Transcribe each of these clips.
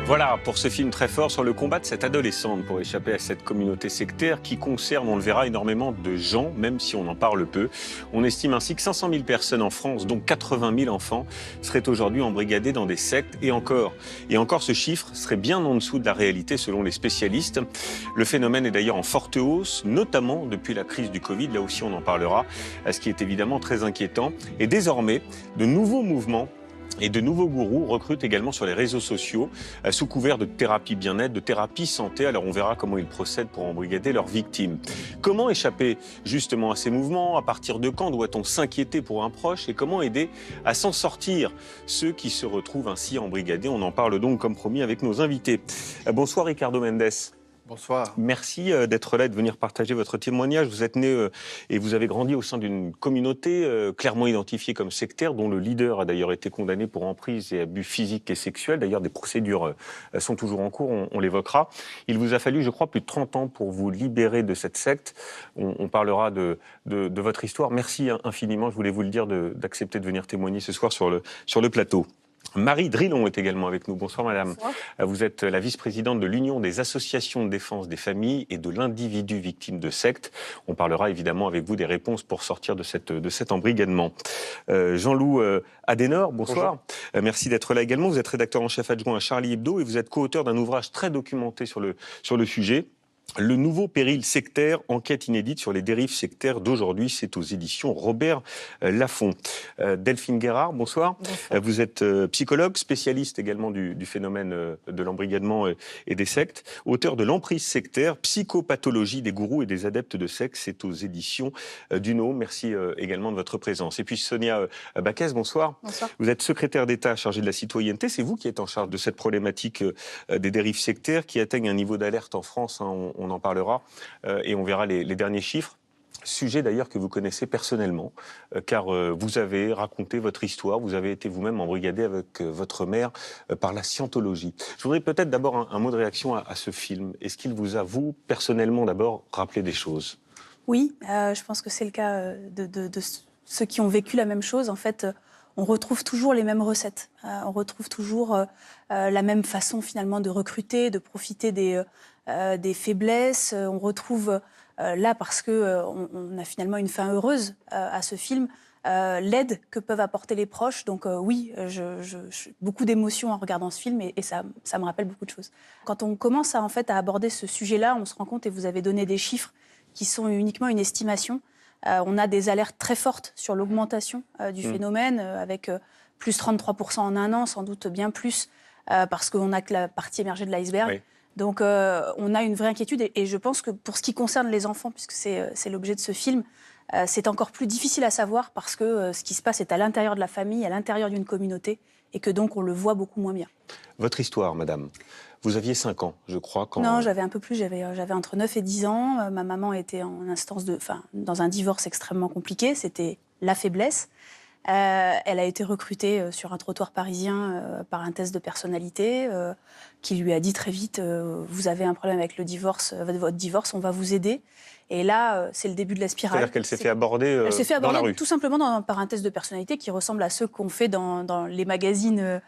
Voilà, pour ce film très fort sur le combat de cette adolescente pour échapper à cette communauté sectaire qui concerne, on le verra, énormément de gens, même si on en parle peu. On estime ainsi que 500 000 personnes en France, dont 80 000 enfants, seraient aujourd'hui embrigadés dans des sectes. Et encore, ce chiffre serait bien en dessous de la réalité selon les spécialistes. Le phénomène est d'ailleurs en forte hausse, notamment depuis la crise du Covid, là aussi on en parlera, ce qui est évidemment très inquiétant. Et désormais, de nouveaux mouvements et de nouveaux gourous recrutent également sur les réseaux sociaux sous couvert de thérapie bien-être, de thérapie santé. Alors on verra comment ils procèdent pour embrigader leurs victimes. Comment échapper justement à ces mouvements? À partir de quand doit-on s'inquiéter pour un proche? Et comment aider à s'en sortir ceux qui se retrouvent ainsi embrigadés? On en parle donc comme promis avec nos invités. Bonsoir Ricardo Mendes. Bonsoir. Merci d'être là et de venir partager votre témoignage. Vous êtes né et vous avez grandi au sein d'une communauté clairement identifiée comme sectaire, dont le leader a d'ailleurs été condamné pour emprise et abus physiques et sexuels. D'ailleurs, des procédures sont toujours en cours, on l'évoquera. Il vous a fallu, je crois, plus de 30 ans pour vous libérer de cette secte. On parlera de votre histoire. Merci infiniment, je voulais vous le dire, d'accepter de venir témoigner ce soir sur le plateau. Marie Drillon est également avec nous. Bonsoir madame. Bonsoir. Vous êtes la vice-présidente de l'Union des associations de défense des familles et de l'individu victime de secte. On parlera évidemment avec vous des réponses pour sortir de cet embrigadement. Jean-Loup Adenor, bonsoir. Merci d'être là également. Vous êtes rédacteur en chef adjoint à Charlie Hebdo et vous êtes co-auteur d'un ouvrage très documenté sur le sujet. Le nouveau péril sectaire, enquête inédite sur les dérives sectaires d'aujourd'hui, c'est aux éditions Robert Laffont. Delphine Guérard, bonsoir. Bonsoir. Vous êtes psychologue, spécialiste également du phénomène de l'embrigadement et des sectes, auteur de l'emprise sectaire, psychopathologie des gourous et des adeptes de secte, c'est aux éditions Duno. Merci également de votre présence. Et puis Sonia Baquès, bonsoir. Bonsoir. Vous êtes secrétaire d'État chargée de la citoyenneté, c'est vous qui êtes en charge de cette problématique des dérives sectaires qui atteignent un niveau d'alerte en France, hein, on en parlera et on verra les derniers chiffres. Sujet d'ailleurs que vous connaissez personnellement, car vous avez raconté votre histoire, vous avez été vous-même embrigadé avec votre mère par la scientologie. Je voudrais peut-être d'abord un mot de réaction à ce film. Est-ce qu'il vous a, vous, personnellement d'abord, rappelé des choses? Oui, je pense que c'est le cas de ceux qui ont vécu la même chose. En fait, on retrouve toujours les mêmes recettes. On retrouve toujours la même façon finalement de recruter, de profiter des faiblesses. On retrouve là, parce qu'on a finalement une fin heureuse à ce film, l'aide que peuvent apporter les proches. Donc oui, beaucoup d'émotions en regardant ce film et ça me rappelle beaucoup de choses. Quand on commence à aborder ce sujet-là, on se rend compte, et vous avez donné des chiffres qui sont uniquement une estimation. On a des alertes très fortes sur l'augmentation du phénomène, avec plus 33% en un an, sans doute bien plus, parce qu'on n'a que la partie émergée de l'iceberg. Oui. Donc on a une vraie inquiétude et je pense que pour ce qui concerne les enfants, puisque c'est l'objet de ce film, c'est encore plus difficile à savoir parce que ce qui se passe est à l'intérieur de la famille, à l'intérieur d'une communauté, et que donc on le voit beaucoup moins bien. Votre histoire, madame, vous aviez 5 ans, je crois. Non, j'avais un peu plus, j'avais entre 9 et 10 ans. Ma maman était dans un divorce extrêmement compliqué, c'était la faiblesse. Elle a été recrutée sur un trottoir parisien par un test de personnalité qui lui a dit très vite vous avez un problème avec le divorce, votre divorce, on va vous aider. Et là, c'est le début de la spirale. C'est-à-dire qu'elle s'est fait aborder Elle s'est fait aborder dans la rue. Tout simplement par un test de personnalité qui ressemble à ceux qu'on fait dans les magazines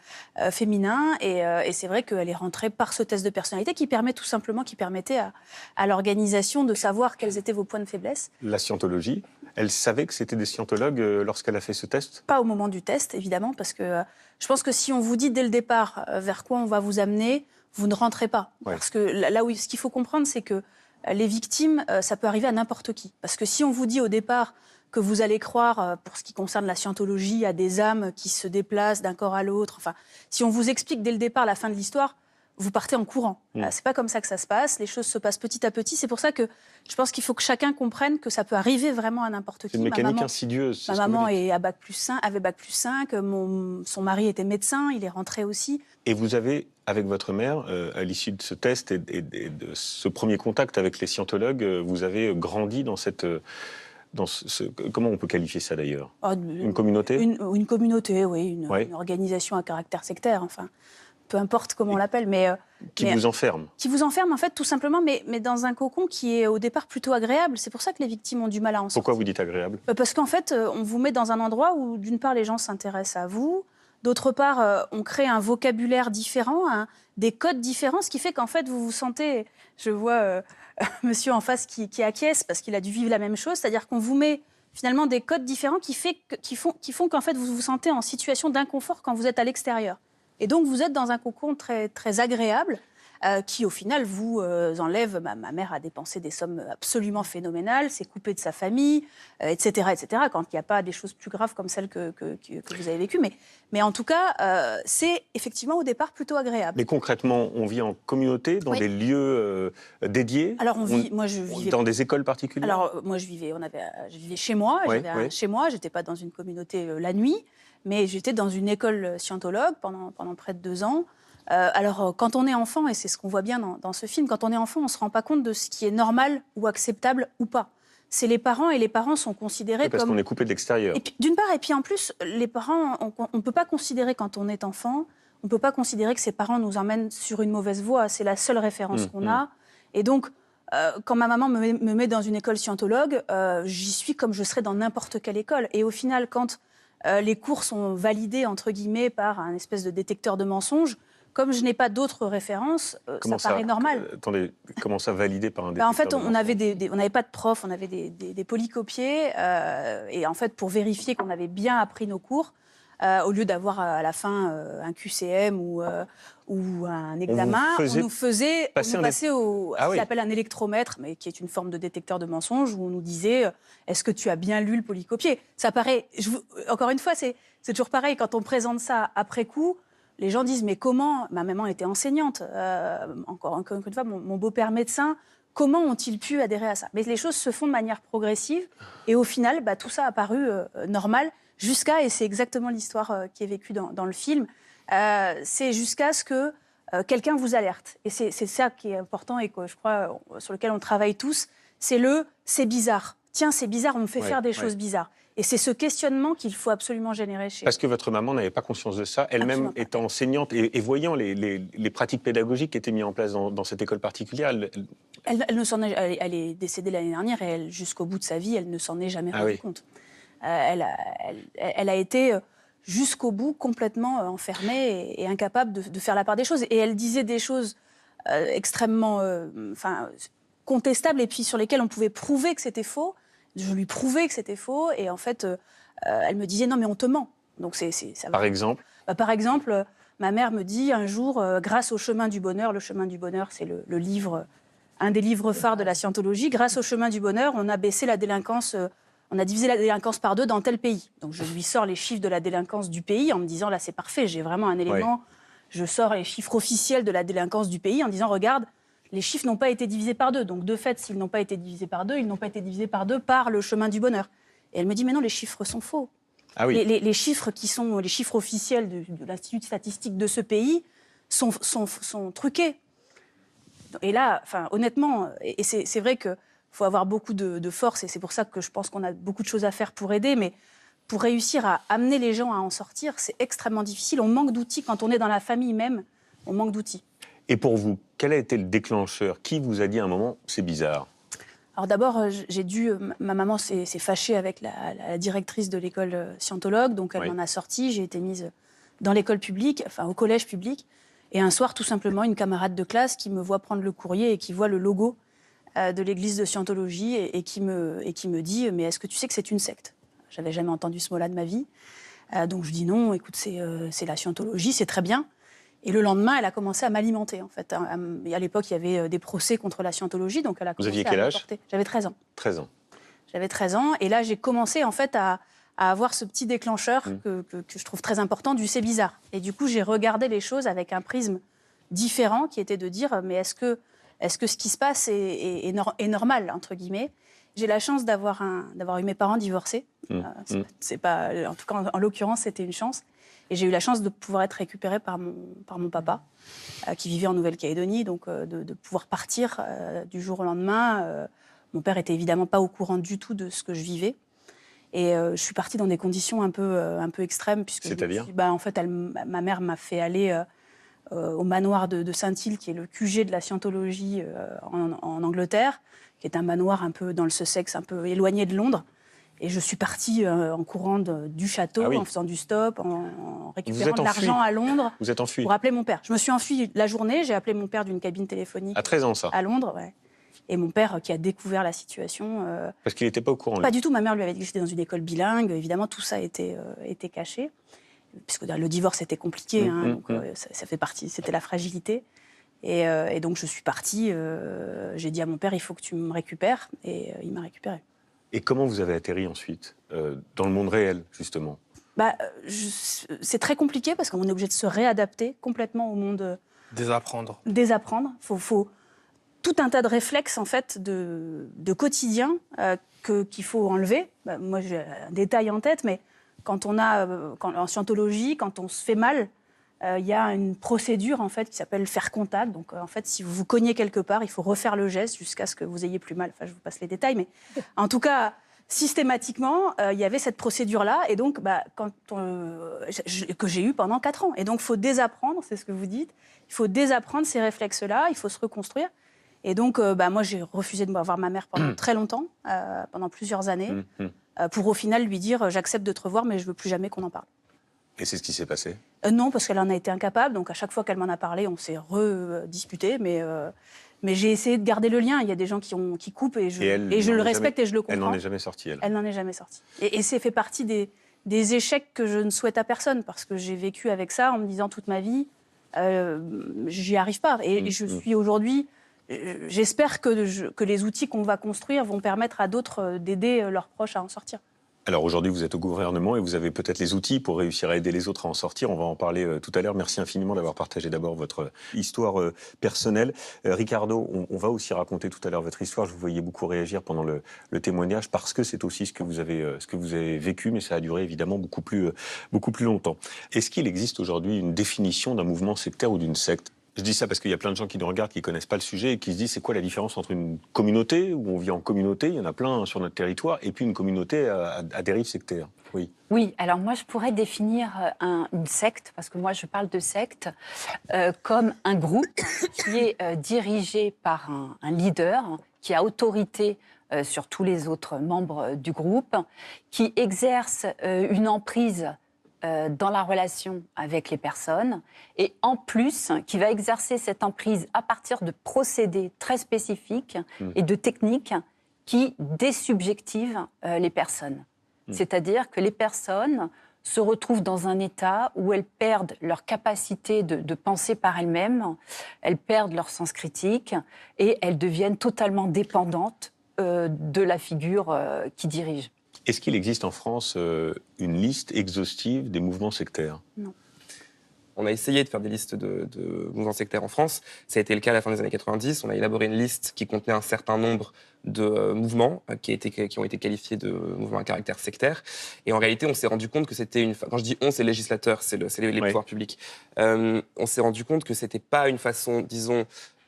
féminins. Et c'est vrai qu'elle est rentrée par ce test de personnalité qui permettait à l'organisation de savoir quels étaient vos points de faiblesse. La scientologie, elle savait que c'était des scientologues lorsqu'elle a fait ce test? Pas au moment du test, évidemment, parce que je pense que si on vous dit dès le départ vers quoi on va vous amener, vous ne rentrez pas. Ouais. Parce que ce qu'il faut comprendre, c'est que les victimes, ça peut arriver à n'importe qui. Parce que si on vous dit au départ que vous allez croire, pour ce qui concerne la scientologie, à des âmes qui se déplacent d'un corps à l'autre, si on vous explique dès le départ la fin de l'histoire, vous partez en courant. C'est pas comme ça que ça se passe. Les choses se passent petit à petit. C'est pour ça que je pense qu'il faut que chacun comprenne que ça peut arriver vraiment à n'importe qui. C'est une mécanique insidieuse. Ma maman avait bac plus 5. Son mari était médecin. Il est rentré aussi. Et vous avez, avec votre mère, à l'issue de ce test et de ce premier contact avec les scientologues, vous avez grandi dans cette... comment on peut qualifier ça d'ailleurs? Une communauté? Une communauté, oui. Une organisation à caractère sectaire, peu importe comment on l'appelle, Qui vous enferme. Qui vous enferme, en fait, tout simplement, mais dans un cocon qui est au départ plutôt agréable. C'est pour ça que les victimes ont du mal à en sortir. Pourquoi vous dites agréable? Parce qu'en fait, on vous met dans un endroit où, d'une part, les gens s'intéressent à vous, D'autre part, on crée un vocabulaire différent, des codes différents, ce qui fait qu'en fait, vous vous sentez... Je vois monsieur en face qui acquiesce parce qu'il a dû vivre la même chose, c'est-à-dire qu'on vous met finalement des codes différents qui font qu'en fait, vous vous sentez en situation d'inconfort quand vous êtes à l'extérieur. Et donc, vous êtes dans un cocon très, très agréable qui, au final, vous enlève... Ma mère a dépensé des sommes absolument phénoménales, s'est coupée de sa famille, etc., etc., quand il n'y a pas des choses plus graves comme celles que vous avez vécues. Mais en tout cas, c'est effectivement au départ plutôt agréable. Mais concrètement, on vit en communauté, dans des lieux dédiés? Alors, moi, je vivais... Dans des écoles particulières? Alors, moi, je vivais chez moi. Chez moi, je n'étais pas dans une communauté la nuit, mais j'étais dans une école scientologue pendant près de 2 ans. Alors, quand on est enfant, et c'est ce qu'on voit bien dans ce film, quand on est enfant, on ne se rend pas compte de ce qui est normal ou acceptable ou pas. C'est les parents, et les parents sont considérés parce qu'on est coupé de l'extérieur. D'une part, et puis en plus, les parents, on ne peut pas considérer, quand on est enfant, on ne peut pas considérer que ses parents nous emmènent sur une mauvaise voie. C'est la seule référence qu'on a. Et donc, quand ma maman me met dans une école scientologue, j'y suis comme je serais dans n'importe quelle école. Et au final, quand les cours sont validés, entre guillemets, par un espèce de détecteur de mensonges, comme je n'ai pas d'autres références, ça paraît normal. Attendez, comment ça, validé par un détecteur en fait, de mensonges? on n'avait pas de prof, on avait des polycopiés. Et en fait, pour vérifier qu'on avait bien appris nos cours, au lieu d'avoir à la fin un QCM ou un examen, on nous faisait passer ce qu'on appelle un électromètre, mais qui est une forme de détecteur de mensonges, où on nous disait est-ce que tu as bien lu le polycopié? Ça paraît... Encore une fois, c'est toujours pareil, quand on présente ça après coup, les gens disent mais comment? Ma maman était enseignante, encore une fois, mon beau-père médecin, comment ont-ils pu adhérer à ça? Mais les choses se font de manière progressive, et au final, tout ça a paru normal, et c'est exactement l'histoire qui est vécue dans le film, c'est jusqu'à ce que quelqu'un vous alerte. Et c'est ça qui est important, et que je crois sur lequel on travaille tous, c'est bizarre. Tiens, c'est bizarre, on me fait faire des choses bizarres. Et c'est ce questionnement qu'il faut absolument générer chez... Parce que votre maman n'avait pas conscience de ça, elle-même étant enseignante et voyant les pratiques pédagogiques qui étaient mises en place dans cette école particulière. Elle est décédée l'année dernière, et jusqu'au bout de sa vie, elle ne s'en est jamais rendue compte. Elle a été jusqu'au bout complètement enfermée et incapable de faire la part des choses. Et elle disait des choses extrêmement contestables, et puis sur lesquelles on pouvait prouver que c'était faux. Je lui prouvais que c'était faux, et en fait, elle me disait non mais on te ment. Donc ça va. Par exemple Par exemple, ma mère me dit un jour, grâce au chemin du bonheur, le chemin du bonheur, c'est le livre, un des livres phares de la scientologie. Grâce au chemin du bonheur, on a baissé la délinquance, on a divisé la délinquance par 2 dans tel pays. Donc je lui sors les chiffres de la délinquance du pays en me disant là c'est parfait, j'ai vraiment un élément. Je sors les chiffres officiels de la délinquance du pays en disant regarde, les chiffres n'ont pas été divisés par 2. Donc, de fait, s'ils n'ont pas été divisés par 2, ils n'ont pas été divisés par 2 par le chemin du bonheur. Et elle me dit, mais non, les chiffres sont faux. Ah oui. Les chiffres qui sont les chiffres officiels de l'Institut de statistique de ce pays sont truqués. Et là, honnêtement, et c'est vrai qu'il faut avoir beaucoup de force, et c'est pour ça que je pense qu'on a beaucoup de choses à faire pour aider, mais pour réussir à amener les gens à en sortir, c'est extrêmement difficile. On manque d'outils. Quand on est dans la famille même, on manque d'outils. Et pour vous, quel a été le déclencheur? Qui vous a dit à un moment, c'est bizarre? Alors d'abord, ma maman s'est fâchée avec la directrice de l'école scientologue, donc elle m'en a sorti. J'ai été mise dans l'école publique, au collège public. Et un soir, tout simplement, une camarade de classe qui me voit prendre le courrier et qui voit le logo de l'église de scientologie et qui me dit « Mais est-ce que tu sais que c'est une secte ?» J'avais jamais entendu ce mot-là de ma vie. Donc je dis « Non, écoute, c'est la scientologie, c'est très bien. » Et le lendemain, elle a commencé à m'alimenter, en fait. À l'époque, il y avait des procès contre la scientologie, donc elle a commencé à m'apporter. Vous aviez quel âge? J'avais 13 ans. 13 ans. J'avais 13 ans, et là, j'ai commencé, en fait, à avoir ce petit déclencheur que je trouve très important du « c'est bizarre ». Et du coup, j'ai regardé les choses avec un prisme différent, qui était de dire « mais est-ce que ce qui se passe est normal ?» entre guillemets. J'ai la chance d'avoir eu mes parents divorcés. C'est pas, en tout cas, en l'occurrence, c'était une chance. Et j'ai eu la chance de pouvoir être récupérée par mon papa, qui vivait en Nouvelle-Calédonie, donc de pouvoir partir du jour au lendemain. Mon père était évidemment pas au courant du tout de ce que je vivais. Et je suis partie dans des conditions un peu extrêmes. C'est-à-dire en fait, ma mère m'a fait aller au manoir de Saint-Hill, qui est le QG de la scientologie en Angleterre, qui est un manoir un peu dans le Sussex, un peu éloigné de Londres. Et je suis partie en courant du château, en faisant du stop, en récupérant de l'argent à Londres. Vous êtes enfui. Pour appeler mon père. Je me suis enfuie la journée, j'ai appelé mon père d'une cabine téléphonique. À 13 ans, ça. À Londres, ouais. Et mon père qui a découvert la situation. Parce qu'il n'était pas au courant. Pas du tout. Ma mère lui avait dit que j'étais dans une école bilingue. Évidemment, tout ça était caché. Puisque le divorce était compliqué. Donc, ça fait partie. C'était la fragilité. Et donc, je suis partie. J'ai dit à mon père, il faut que tu me récupères. Et il m'a récupérée. Et comment vous avez atterri ensuite dans le monde réel, justement? C'est très compliqué parce qu'on est obligé de se réadapter complètement au monde. Désapprendre. Faut tout un tas de réflexes en fait de quotidien qu'il faut enlever. Moi, j'ai un détail en tête, mais en scientologie, quand on se fait mal, il y a une procédure en fait qui s'appelle faire contact. Donc en fait, si vous vous cognez quelque part, il faut refaire le geste jusqu'à ce que vous ayez plus mal. Enfin, je vous passe les détails, mais en tout cas, systématiquement, il y avait cette procédure-là, et donc que j'ai eue pendant 4 ans. Et donc, il faut désapprendre, c'est ce que vous dites. Il faut désapprendre ces réflexes-là. Il faut se reconstruire. Et donc, moi, j'ai refusé de voir ma mère pendant très longtemps, pendant plusieurs années, pour au final lui dire j'accepte de te revoir, mais je veux plus jamais qu'on en parle. Et c'est ce qui s'est passé? Non, parce qu'elle en a été incapable. Donc, à chaque fois qu'elle m'en a parlé, on s'est redisputé. Mais j'ai essayé de garder le lien. Il y a des gens qui coupent et je le respecte et je le comprends. Elle n'en est jamais sortie, elle. Elle n'en est jamais sortie. Et c'est fait partie des échecs que je ne souhaite à personne, parce que j'ai vécu avec ça en me disant toute ma vie, j'y arrive pas. Et je suis aujourd'hui... J'espère que les outils qu'on va construire vont permettre à d'autres d'aider leurs proches à en sortir. Alors aujourd'hui, vous êtes au gouvernement et vous avez peut-être les outils pour réussir à aider les autres à en sortir. On va en parler tout à l'heure. Merci infiniment d'avoir partagé d'abord votre histoire personnelle. Ricardo, on va aussi raconter tout à l'heure votre histoire. Je vous voyais beaucoup réagir pendant le témoignage parce que c'est aussi ce que vous avez vécu, mais ça a duré évidemment beaucoup plus longtemps. Est-ce qu'il existe aujourd'hui une définition d'un mouvement sectaire ou d'une secte? Je dis ça parce qu'il y a plein de gens qui nous regardent, qui ne connaissent pas le sujet et qui se disent c'est quoi la différence entre une communauté où on vit en communauté, il y en a plein sur notre territoire, et puis une communauté à dérive sectaire. Oui. Oui, alors moi je pourrais définir une secte, parce que moi je parle de secte, comme un groupe qui est dirigé par un leader qui a autorité sur tous les autres membres du groupe, qui exerce une emprise dans la relation avec les personnes, et en plus, qui va exercer cette emprise à partir de procédés très spécifiques et de techniques qui désubjectivent les personnes. C'est-à-dire que les personnes se retrouvent dans un état où elles perdent leur capacité de penser par elles-mêmes, elles perdent leur sens critique, et elles deviennent totalement dépendantes de la figure qui dirige. Est-ce qu'il existe en France une liste exhaustive des mouvements sectaires? Non. On a essayé de faire des listes de mouvements sectaires en France. Ça a été le cas à la fin des années 90. On a élaboré une liste qui contenait un certain nombre de mouvements qui ont été qualifiés de mouvements à caractère sectaire. Et en réalité, on s'est rendu compte que c'était quand je dis on, c'est le législateur, c'est les pouvoirs publics. On s'est rendu compte que c'était pas une façon, disons,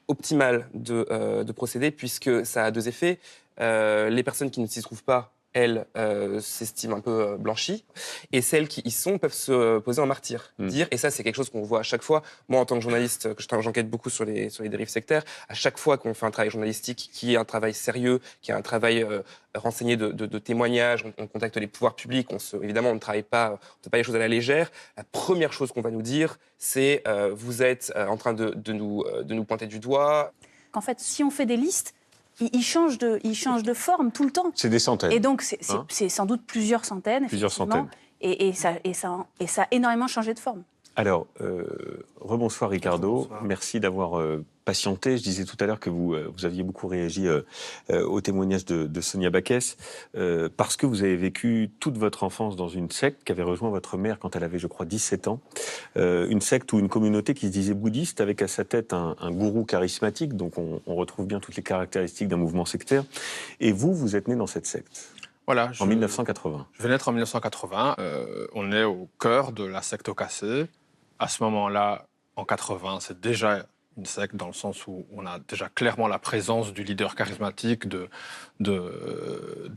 optimale de procéder, puisque ça a deux effets. Les personnes qui ne s'y trouvent pas, elles s'estiment un peu blanchies, et celles qui y sont peuvent se poser en martyr. Et ça, c'est quelque chose qu'on voit à chaque fois. Moi, en tant que journaliste, j'enquête beaucoup sur les dérives sectaires. À chaque fois qu'on fait un travail journalistique qui est un travail sérieux, qui est un travail renseigné de témoignages, on contacte les pouvoirs publics, évidemment, on ne travaille pas, on ne fait pas les choses à la légère. La première chose qu'on va nous dire, c'est vous êtes en train de nous pointer du doigt. En fait, si on fait des listes, ils changent de forme tout le temps. C'est des centaines. Et donc, c'est sans doute plusieurs centaines. Plusieurs centaines. Et ça a énormément changé de forme. Alors, rebonsoir Ricardo. Bonsoir. Merci d'avoir patienté. Je disais tout à l'heure que vous aviez beaucoup réagi au témoignage de Sonia Backès, parce que vous avez vécu toute votre enfance dans une secte qui avait rejoint votre mère quand elle avait, je crois, 17 ans. Une secte ou une communauté qui se disait bouddhiste, avec à sa tête un gourou charismatique. Donc on retrouve bien toutes les caractéristiques d'un mouvement sectaire. Et vous êtes né dans cette secte. Voilà, En 1980. Je vais naître en 1980. On est au cœur de la secte Ocassé. À ce moment-là, en 80, c'est déjà une secte dans le sens où on a déjà clairement la présence du leader charismatique de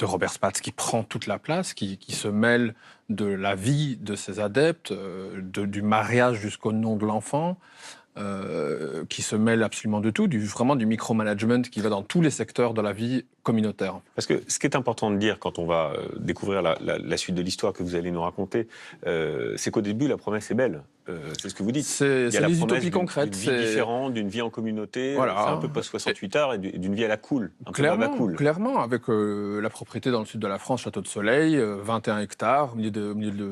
Robert Spatz qui prend toute la place, qui se mêle de la vie de ses adeptes, du mariage jusqu'au nom de l'enfant. qui se mêle absolument de tout, vraiment du micromanagement qui va dans tous les secteurs de la vie communautaire. Parce que ce qui est important de dire quand on va découvrir la suite de l'histoire que vous allez nous raconter, c'est qu'au début, la promesse est belle. C'est ce que vous dites. C'est les utopies concrètes. D'une vie différente, d'une vie en communauté, c'est un peu post-68 heures, et d'une vie à la cool, un peu baba cool. Clairement, avec la propriété dans le sud de la France, Château de Soleil, 21 hectares, au milieu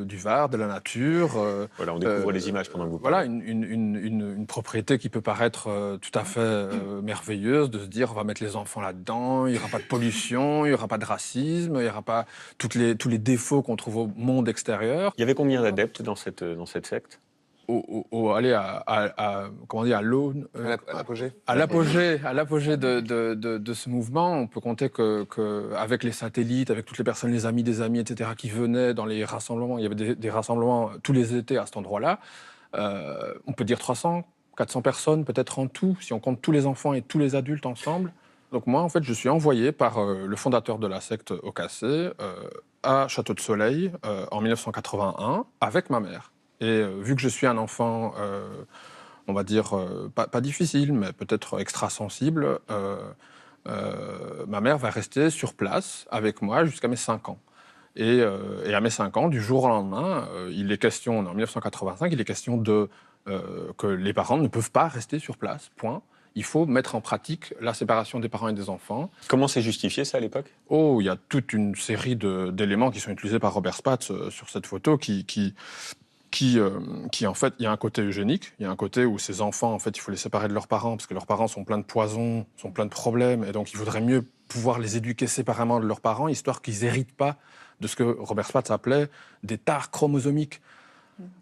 du Var, de la nature. Voilà, on découvre les images pendant que vous parlez. Voilà, une propriété qui peut paraître tout à fait merveilleuse, de se dire on va mettre les enfants là-dedans, il n'y aura pas de pollution, il n'y aura pas de racisme, il n'y aura pas tous les défauts qu'on trouve au monde extérieur. Il y avait combien d'adeptes dans cette secte ? Aller comment dire, à l'aune, à l'apogée de ce mouvement, on peut compter qu'avec les satellites, avec toutes les personnes, les amis des amis, etc., qui venaient dans les rassemblements, il y avait des rassemblements tous les étés à cet endroit-là, on peut dire 300, 400 personnes peut-être en tout, si on compte tous les enfants et tous les adultes ensemble. Donc moi, en fait, je suis envoyé par le fondateur de la secte Okase à Château de Soleil en 1981 avec ma mère. Et vu que je suis un enfant, on va dire, pas difficile, mais peut-être extra-sensible, ma mère va rester sur place avec moi jusqu'à mes 5 ans. Et à mes 5 ans, du jour au lendemain, il est question, en 1985, il est question que les parents ne peuvent pas rester sur place, point. Il faut mettre en pratique la séparation des parents et des enfants. Comment c'est justifié, ça, à l'époque ? Oh, il y a toute une série d'éléments qui sont utilisés par Robert Spatz sur cette photo qui en fait, il y a un côté eugénique, il y a un côté où ces enfants, en fait, il faut les séparer de leurs parents, parce que leurs parents sont pleins de poison, sont pleins de problèmes, et donc il vaudrait mieux pouvoir les éduquer séparément de leurs parents, histoire qu'ils n'héritent pas de ce que Robert Spatz appelait des tares chromosomiques.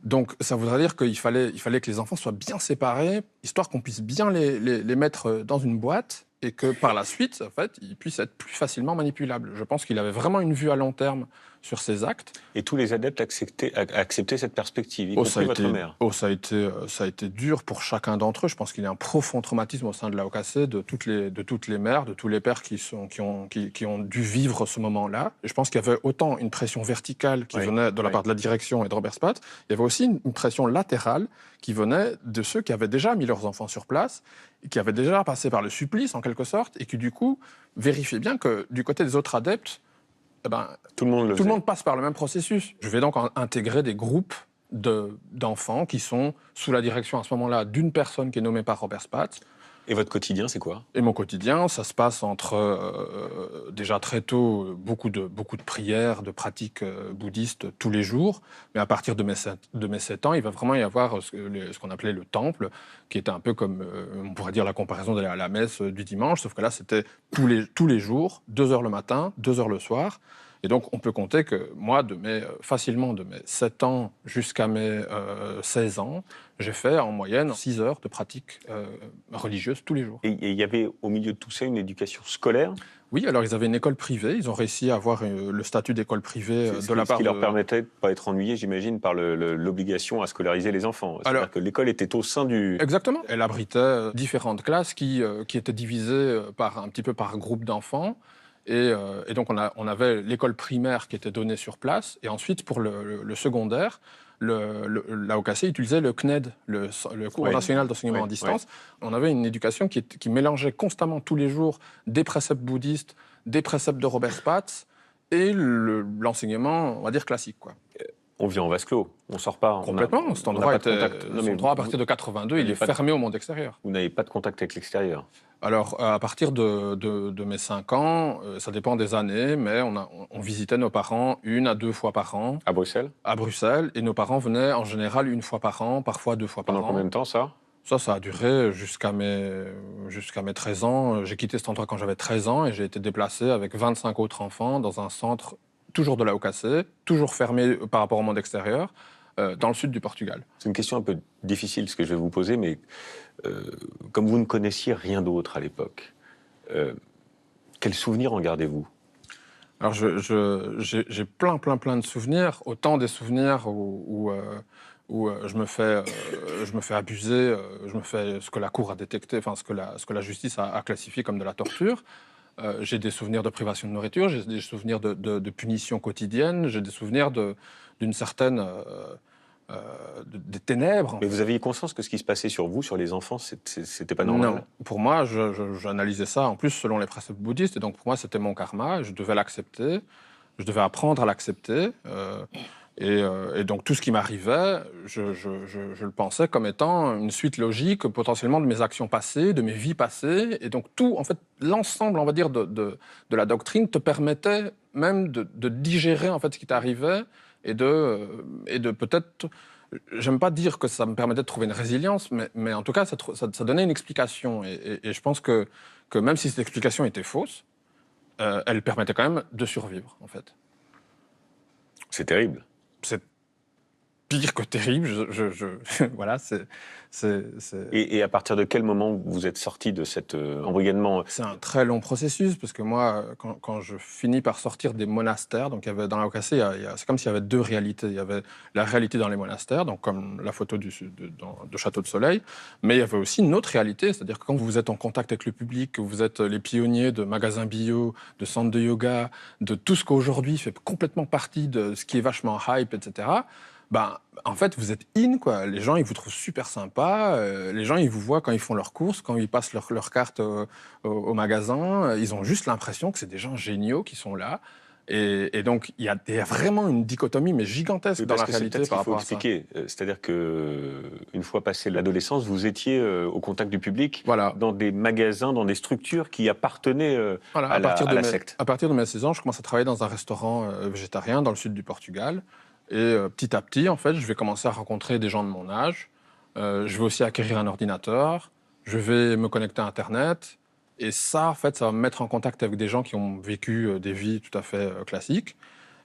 Donc ça voudrait dire qu'il fallait que les enfants soient bien séparés, histoire qu'on puisse bien les mettre dans une boîte, et que par la suite, en fait, ils puissent être plus facilement manipulables. Je pense qu'il avait vraiment une vue à long terme sur ces actes. Et tous les adeptes acceptaient cette perspective, y compris votre mère. Ça a été dur pour chacun d'entre eux. Je pense qu'il y a un profond traumatisme au sein de la Okase, de toutes les mères, de tous les pères qui ont dû vivre ce moment-là. Et je pense qu'il y avait autant une pression verticale qui venait de la part de la direction et de Robert Spatz, il y avait aussi une pression latérale qui venait de ceux qui avaient déjà mis leurs enfants sur place, et qui avaient déjà passé par le supplice, en quelque sorte, et qui, du coup, vérifiaient bien que, du côté des autres adeptes, tout le monde passe par le même processus. Je vais donc intégrer des groupes d'enfants qui sont sous la direction, à ce moment-là, d'une personne qui est nommée par Robert Spatz. Et votre quotidien, c'est quoi ? Et mon quotidien, ça se passe entre, déjà très tôt, beaucoup de prières, de pratiques bouddhistes tous les jours. Mais à partir de mes 7 ans, il va vraiment y avoir ce qu'on appelait le temple, qui était un peu comme, on pourrait dire, la comparaison d'aller à la messe du dimanche, sauf que là, c'était tous les jours, 2 heures le matin, 2 heures le soir. Et donc, on peut compter que moi, facilement de mes 7 ans jusqu'à mes 16 ans, j'ai fait en moyenne 6 heures de pratique religieuse tous les jours. Et il y avait au milieu de tout ça une éducation scolaire ? Oui, alors ils avaient une école privée. Ils ont réussi à avoir le statut d'école privée de la part ce qui leur permettait de ne pas être ennuyés, j'imagine, par l'obligation à scolariser les enfants. C'est-à-dire que l'école était au sein du... Exactement. Elle abritait différentes classes qui étaient divisées un petit peu par groupe d'enfants. Et donc, on avait l'école primaire qui était donnée sur place. Et ensuite, pour le secondaire, la Okase utilisait le CNED, le cours national d'enseignement à distance. On avait une éducation qui mélangeait constamment tous les jours des préceptes bouddhistes, des préceptes de Robert Spatz et l'enseignement, on va dire, classique, quoi. On vit en vase clos, on sort pas. Complètement, cet endroit à partir de 82, il est fermé au monde extérieur. Vous n'avez pas de contact avec l'extérieur ? Alors, à partir de mes 5 ans, ça dépend des années, mais on visitait nos parents 1 à 2 fois par an. À Bruxelles ? À Bruxelles, et nos parents venaient en général 1 fois par an, parfois 2 fois par an. Pendant combien de temps, ça ? Ça a duré jusqu'à mes 13 ans. J'ai quitté cet endroit quand j'avais 13 ans et j'ai été déplacé avec 25 autres enfants dans un centre toujours de la Okase, toujours fermé par rapport au monde extérieur, dans le sud du Portugal. C'est une question un peu difficile ce que je vais vous poser, mais comme vous ne connaissiez rien d'autre à l'époque, quels souvenirs en gardez-vous ? Alors j'ai plein de souvenirs, autant des souvenirs où je me fais abuser, je me fais ce que la cour a détecté, enfin ce que la justice a classifié comme de la torture. J'ai des souvenirs de privation de nourriture, j'ai des souvenirs de punition quotidienne, j'ai des souvenirs d'une certaine des ténèbres. Mais vous aviez conscience que ce qui se passait sur vous, sur les enfants, c'était pas normal? Non, pour moi, j'analysais ça en plus selon les préceptes bouddhistes, et donc pour moi, c'était mon karma, je devais l'accepter, je devais apprendre à l'accepter, et donc tout ce qui m'arrivait, je le pensais comme étant une suite logique potentiellement de mes actions passées, de mes vies passées, et donc tout, en fait, l'ensemble, on va dire, de la doctrine te permettait même de digérer en fait ce qui t'arrivait, et de peut-être... J'aime pas dire que ça me permettait de trouver une résilience, mais en tout cas, ça donnait une explication. Et je pense que même si cette explication était fausse, elle permettait quand même de survivre, en fait. C'est terrible. C'est pire que terrible. Voilà, Et à partir de quel moment vous êtes sorti de cet embrigadement? C'est un très long processus, parce que moi, quand je finis par sortir des monastères, donc dans la OKC, c'est comme s'il y avait deux réalités. Il y avait la réalité dans les monastères, donc comme la photo de Château de Soleil, mais il y avait aussi une autre réalité, c'est-à-dire que quand vous êtes en contact avec le public, que vous êtes les pionniers de magasins bio, de centres de yoga, de tout ce qu'aujourd'hui fait complètement partie de ce qui est vachement hype, etc., ben, en fait, vous êtes in, quoi. Les gens, ils vous trouvent super sympa. Les gens, ils vous voient quand ils font leurs courses, quand ils passent leur carte au magasin. Ils ont juste l'impression que c'est des gens géniaux qui sont là. Et donc, il y a vraiment une dichotomie, mais gigantesque dans la réalité par rapport à ça. Expliquer. C'est-à-dire qu'une fois passé l'adolescence, vous étiez au contact du public, voilà, dans des magasins, dans des structures qui appartenaient à la secte. À partir de mes 16 ans, je commence à travailler dans un restaurant végétarien dans le sud du Portugal. Et petit à petit, en fait, je vais commencer à rencontrer des gens de mon âge. Je vais aussi acquérir un ordinateur. Je vais me connecter à Internet. Et ça, en fait, ça va me mettre en contact avec des gens qui ont vécu des vies tout à fait classiques.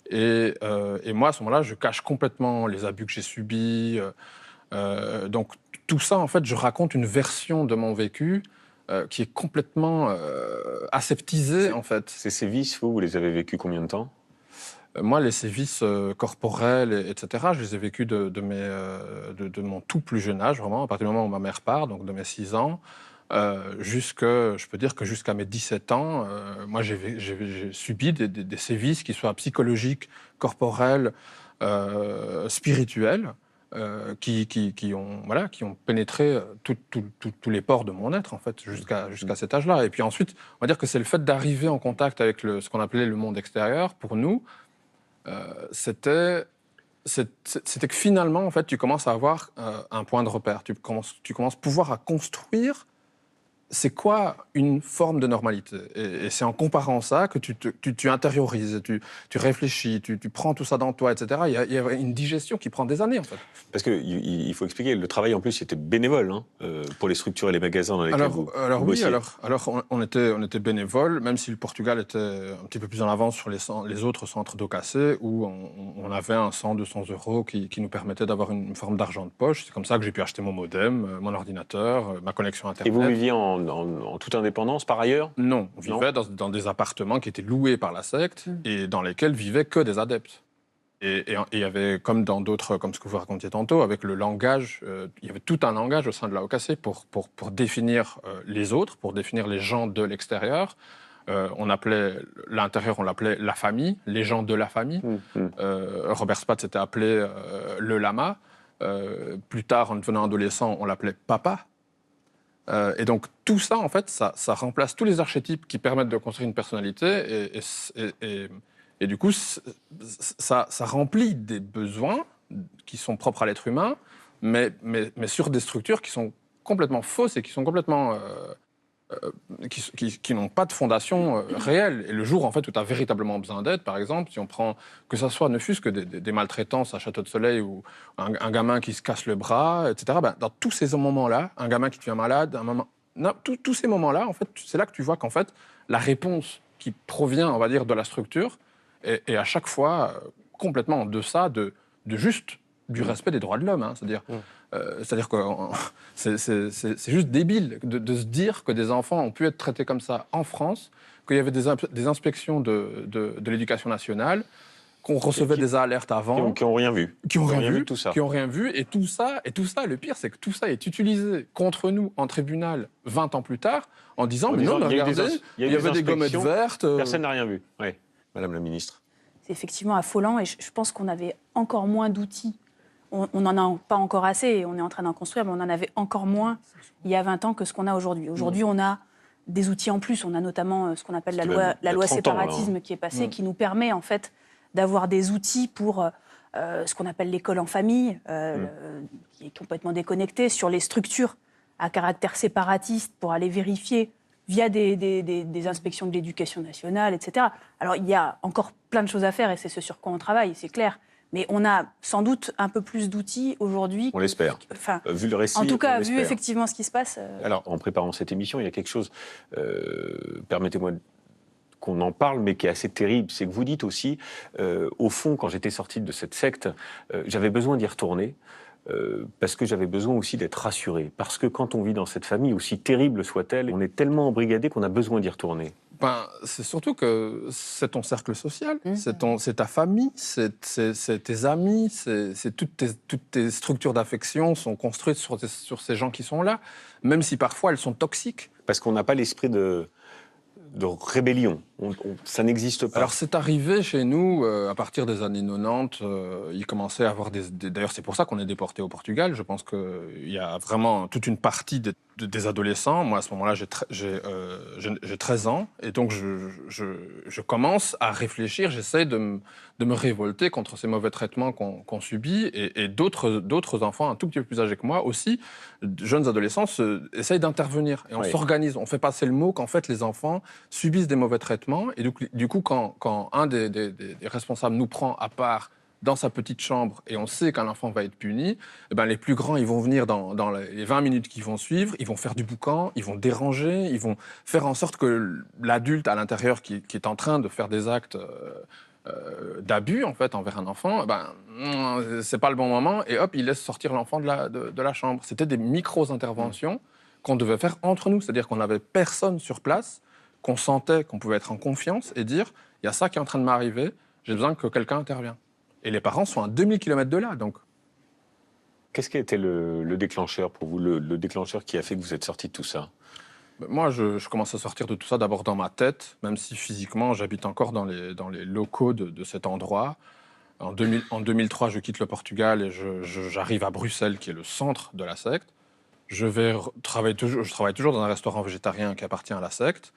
Et moi, à ce moment-là, je cache complètement les abus que j'ai subis. Donc, tout ça, en fait, je raconte une version de mon vécu qui est complètement aseptisée, en fait. Ces sévices, vous les avez vécus combien de temps? Moi, les sévices corporels, etc., je les ai vécus de mon tout plus jeune âge, vraiment, à partir du moment où ma mère part, donc de mes 6 ans, je peux dire que jusqu'à mes 17 ans, moi, j'ai subi des sévices, qui soient psychologiques, corporels, spirituels, qui ont pénétré tous les pores de mon être, en fait, jusqu'à cet âge-là. Et puis ensuite, on va dire que c'est le fait d'arriver en contact avec ce qu'on appelait le monde extérieur, pour nous, c'était que finalement, en fait, tu commences à avoir un point de repère. Tu commences pouvoir à construire c'est quoi une forme de normalité. Et c'est en comparant ça que tu intériorises, tu réfléchis, tu prends tout ça dans toi, etc. Il y a une digestion qui prend des années, en fait. Parce qu'il faut expliquer, le travail, en plus, était bénévole, hein, pour les structures et les magasins dans lesquels vous bossiez. Alors on était bénévole, même si le Portugal était un petit peu plus en avance sur les autres centres d'OKC, où on avait un 100-200 euros qui nous permettait d'avoir une forme d'argent de poche. C'est comme ça que j'ai pu acheter mon modem, mon ordinateur, ma connexion Internet. Et vous viviez en toute indépendance, par ailleurs? Non, on vivait dans des appartements qui étaient loués par la secte et dans lesquels vivaient que des adeptes. Et il y avait, comme dans d'autres, comme ce que vous racontiez tantôt, avec le langage, il y avait tout un langage au sein de la OKC pour définir les autres, pour définir les gens de l'extérieur. L'intérieur, on l'appelait la famille, les gens de la famille. Robert Spatz s'était appelé le lama. Plus tard, en devenant adolescent, on l'appelait papa. Et donc, tout ça, en fait, ça remplace tous les archétypes qui permettent de construire une personnalité. Et du coup, ça remplit des besoins qui sont propres à l'être humain, mais sur des structures qui sont complètement fausses et qui sont complètement... qui n'ont pas de fondation réelle. Et le jour, en fait, où tu as véritablement besoin d'aide, par exemple, si on prend, que ça soit ne fût-ce que des maltraitances à Château de Soleil ou un gamin qui se casse le bras, etc., ben, dans tous ces moments-là, un gamin qui devient malade, tous ces moments-là, en fait, c'est là que tu vois qu'en fait, la réponse qui provient, on va dire, de la structure est à chaque fois complètement en deçà de juste du respect des droits de l'homme. Hein, c'est-à-dire que c'est juste débile de se dire que des enfants ont pu être traités comme ça en France, qu'il y avait des inspections de l'éducation nationale, qu'on recevait des alertes avant. Qui n'ont rien vu. Qui n'ont rien vu, tout ça. Qui n'ont rien vu. Et tout ça, le pire, c'est que tout ça est utilisé contre nous en tribunal 20 ans plus tard, en disant, mais non, regardez, il y avait des gommettes vertes. Personne n'a rien vu. Oui, Madame la Ministre. C'est effectivement affolant et je pense qu'on avait encore moins d'outils on n'en a pas encore assez, et on est en train d'en construire, mais on en avait encore moins il y a 20 ans que ce qu'on a aujourd'hui. Aujourd'hui, on a des outils en plus. On a notamment ce qu'on appelle la loi séparatisme qui est passée, qui nous permet en fait d'avoir des outils pour ce qu'on appelle l'école en famille, qui est complètement déconnectée, sur les structures à caractère séparatiste pour aller vérifier via des inspections de l'éducation nationale, etc. Alors, il y a encore plein de choses à faire et c'est ce sur quoi on travaille, c'est clair. Mais on a sans doute un peu plus d'outils aujourd'hui. On l'espère. Enfin, vu le récit, en tout cas, vu l'espère. effectivement ce qui se passe. Alors, en préparant cette émission, il y a quelque chose, permettez-moi qu'on en parle, mais qui est assez terrible. C'est que vous dites aussi, au fond, quand j'étais sorti de cette secte, j'avais besoin d'y retourner. Parce que j'avais besoin aussi d'être rassuré. Parce que quand on vit dans cette famille, aussi terrible soit-elle, on est tellement embrigadé qu'on a besoin d'y retourner. C'est surtout que c'est ton cercle social, c'est ta famille, c'est tes amis, c'est toutes tes structures d'affection sont construites sur ces gens qui sont là, même si parfois elles sont toxiques. Parce qu'on n'a pas l'esprit de rébellion. Ça n'existe pas. Alors c'est arrivé chez nous à partir des années 90. Il commençait à avoir d'ailleurs, c'est pour ça qu'on est déporté au Portugal. Je pense qu'il y a vraiment toute une partie des adolescents. Moi, à ce moment-là, j'ai 13 ans. Et donc, je commence à réfléchir. J'essaie de me révolter contre ces mauvais traitements qu'on subit. Et d'autres enfants un tout petit peu plus âgés que moi aussi, jeunes adolescents, essayent d'intervenir. Et on s'organise. On fait passer le mot qu'en fait, les enfants subissent des mauvais traitements. Et du coup, quand un des responsables nous prend à part dans sa petite chambre et on sait qu'un enfant va être puni, eh ben les plus grands, ils vont venir dans les 20 minutes qui vont suivre, ils vont faire du boucan, ils vont déranger, ils vont faire en sorte que l'adulte à l'intérieur qui est en train de faire des actes d'abus en fait envers un enfant, c'est pas le bon moment et hop, il laisse sortir l'enfant de la chambre. C'était des micro-interventions qu'on devait faire entre nous, c'est-à-dire qu'on n'avait personne sur place, qu'on sentait qu'on pouvait être en confiance et dire il y a ça qui est en train de m'arriver, j'ai besoin que quelqu'un intervienne. Et les parents sont à 2000 km de là, donc. Qu'est-ce qui a été le déclencheur pour vous, le déclencheur qui a fait que vous êtes sorti de tout ça? Moi, je commence à sortir de tout ça d'abord dans ma tête, même si physiquement, j'habite encore dans les locaux de cet endroit. En 2003, je quitte le Portugal et j'arrive à Bruxelles, qui est le centre de la secte. Je travaille toujours dans un restaurant végétarien qui appartient à la secte.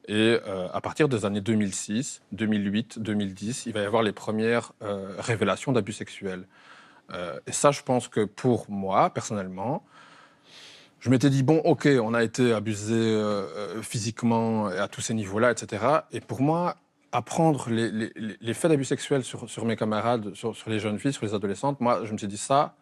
Et à partir des années 2006, 2008, 2010, il va y avoir les premières révélations d'abus sexuels. Et ça, je pense que pour moi, personnellement, je m'étais dit, bon, ok, on a été abusé physiquement à tous ces niveaux-là, etc. Et pour moi, apprendre les faits d'abus sexuels sur mes camarades, sur les jeunes filles, sur les adolescentes, moi, je me suis dit, ça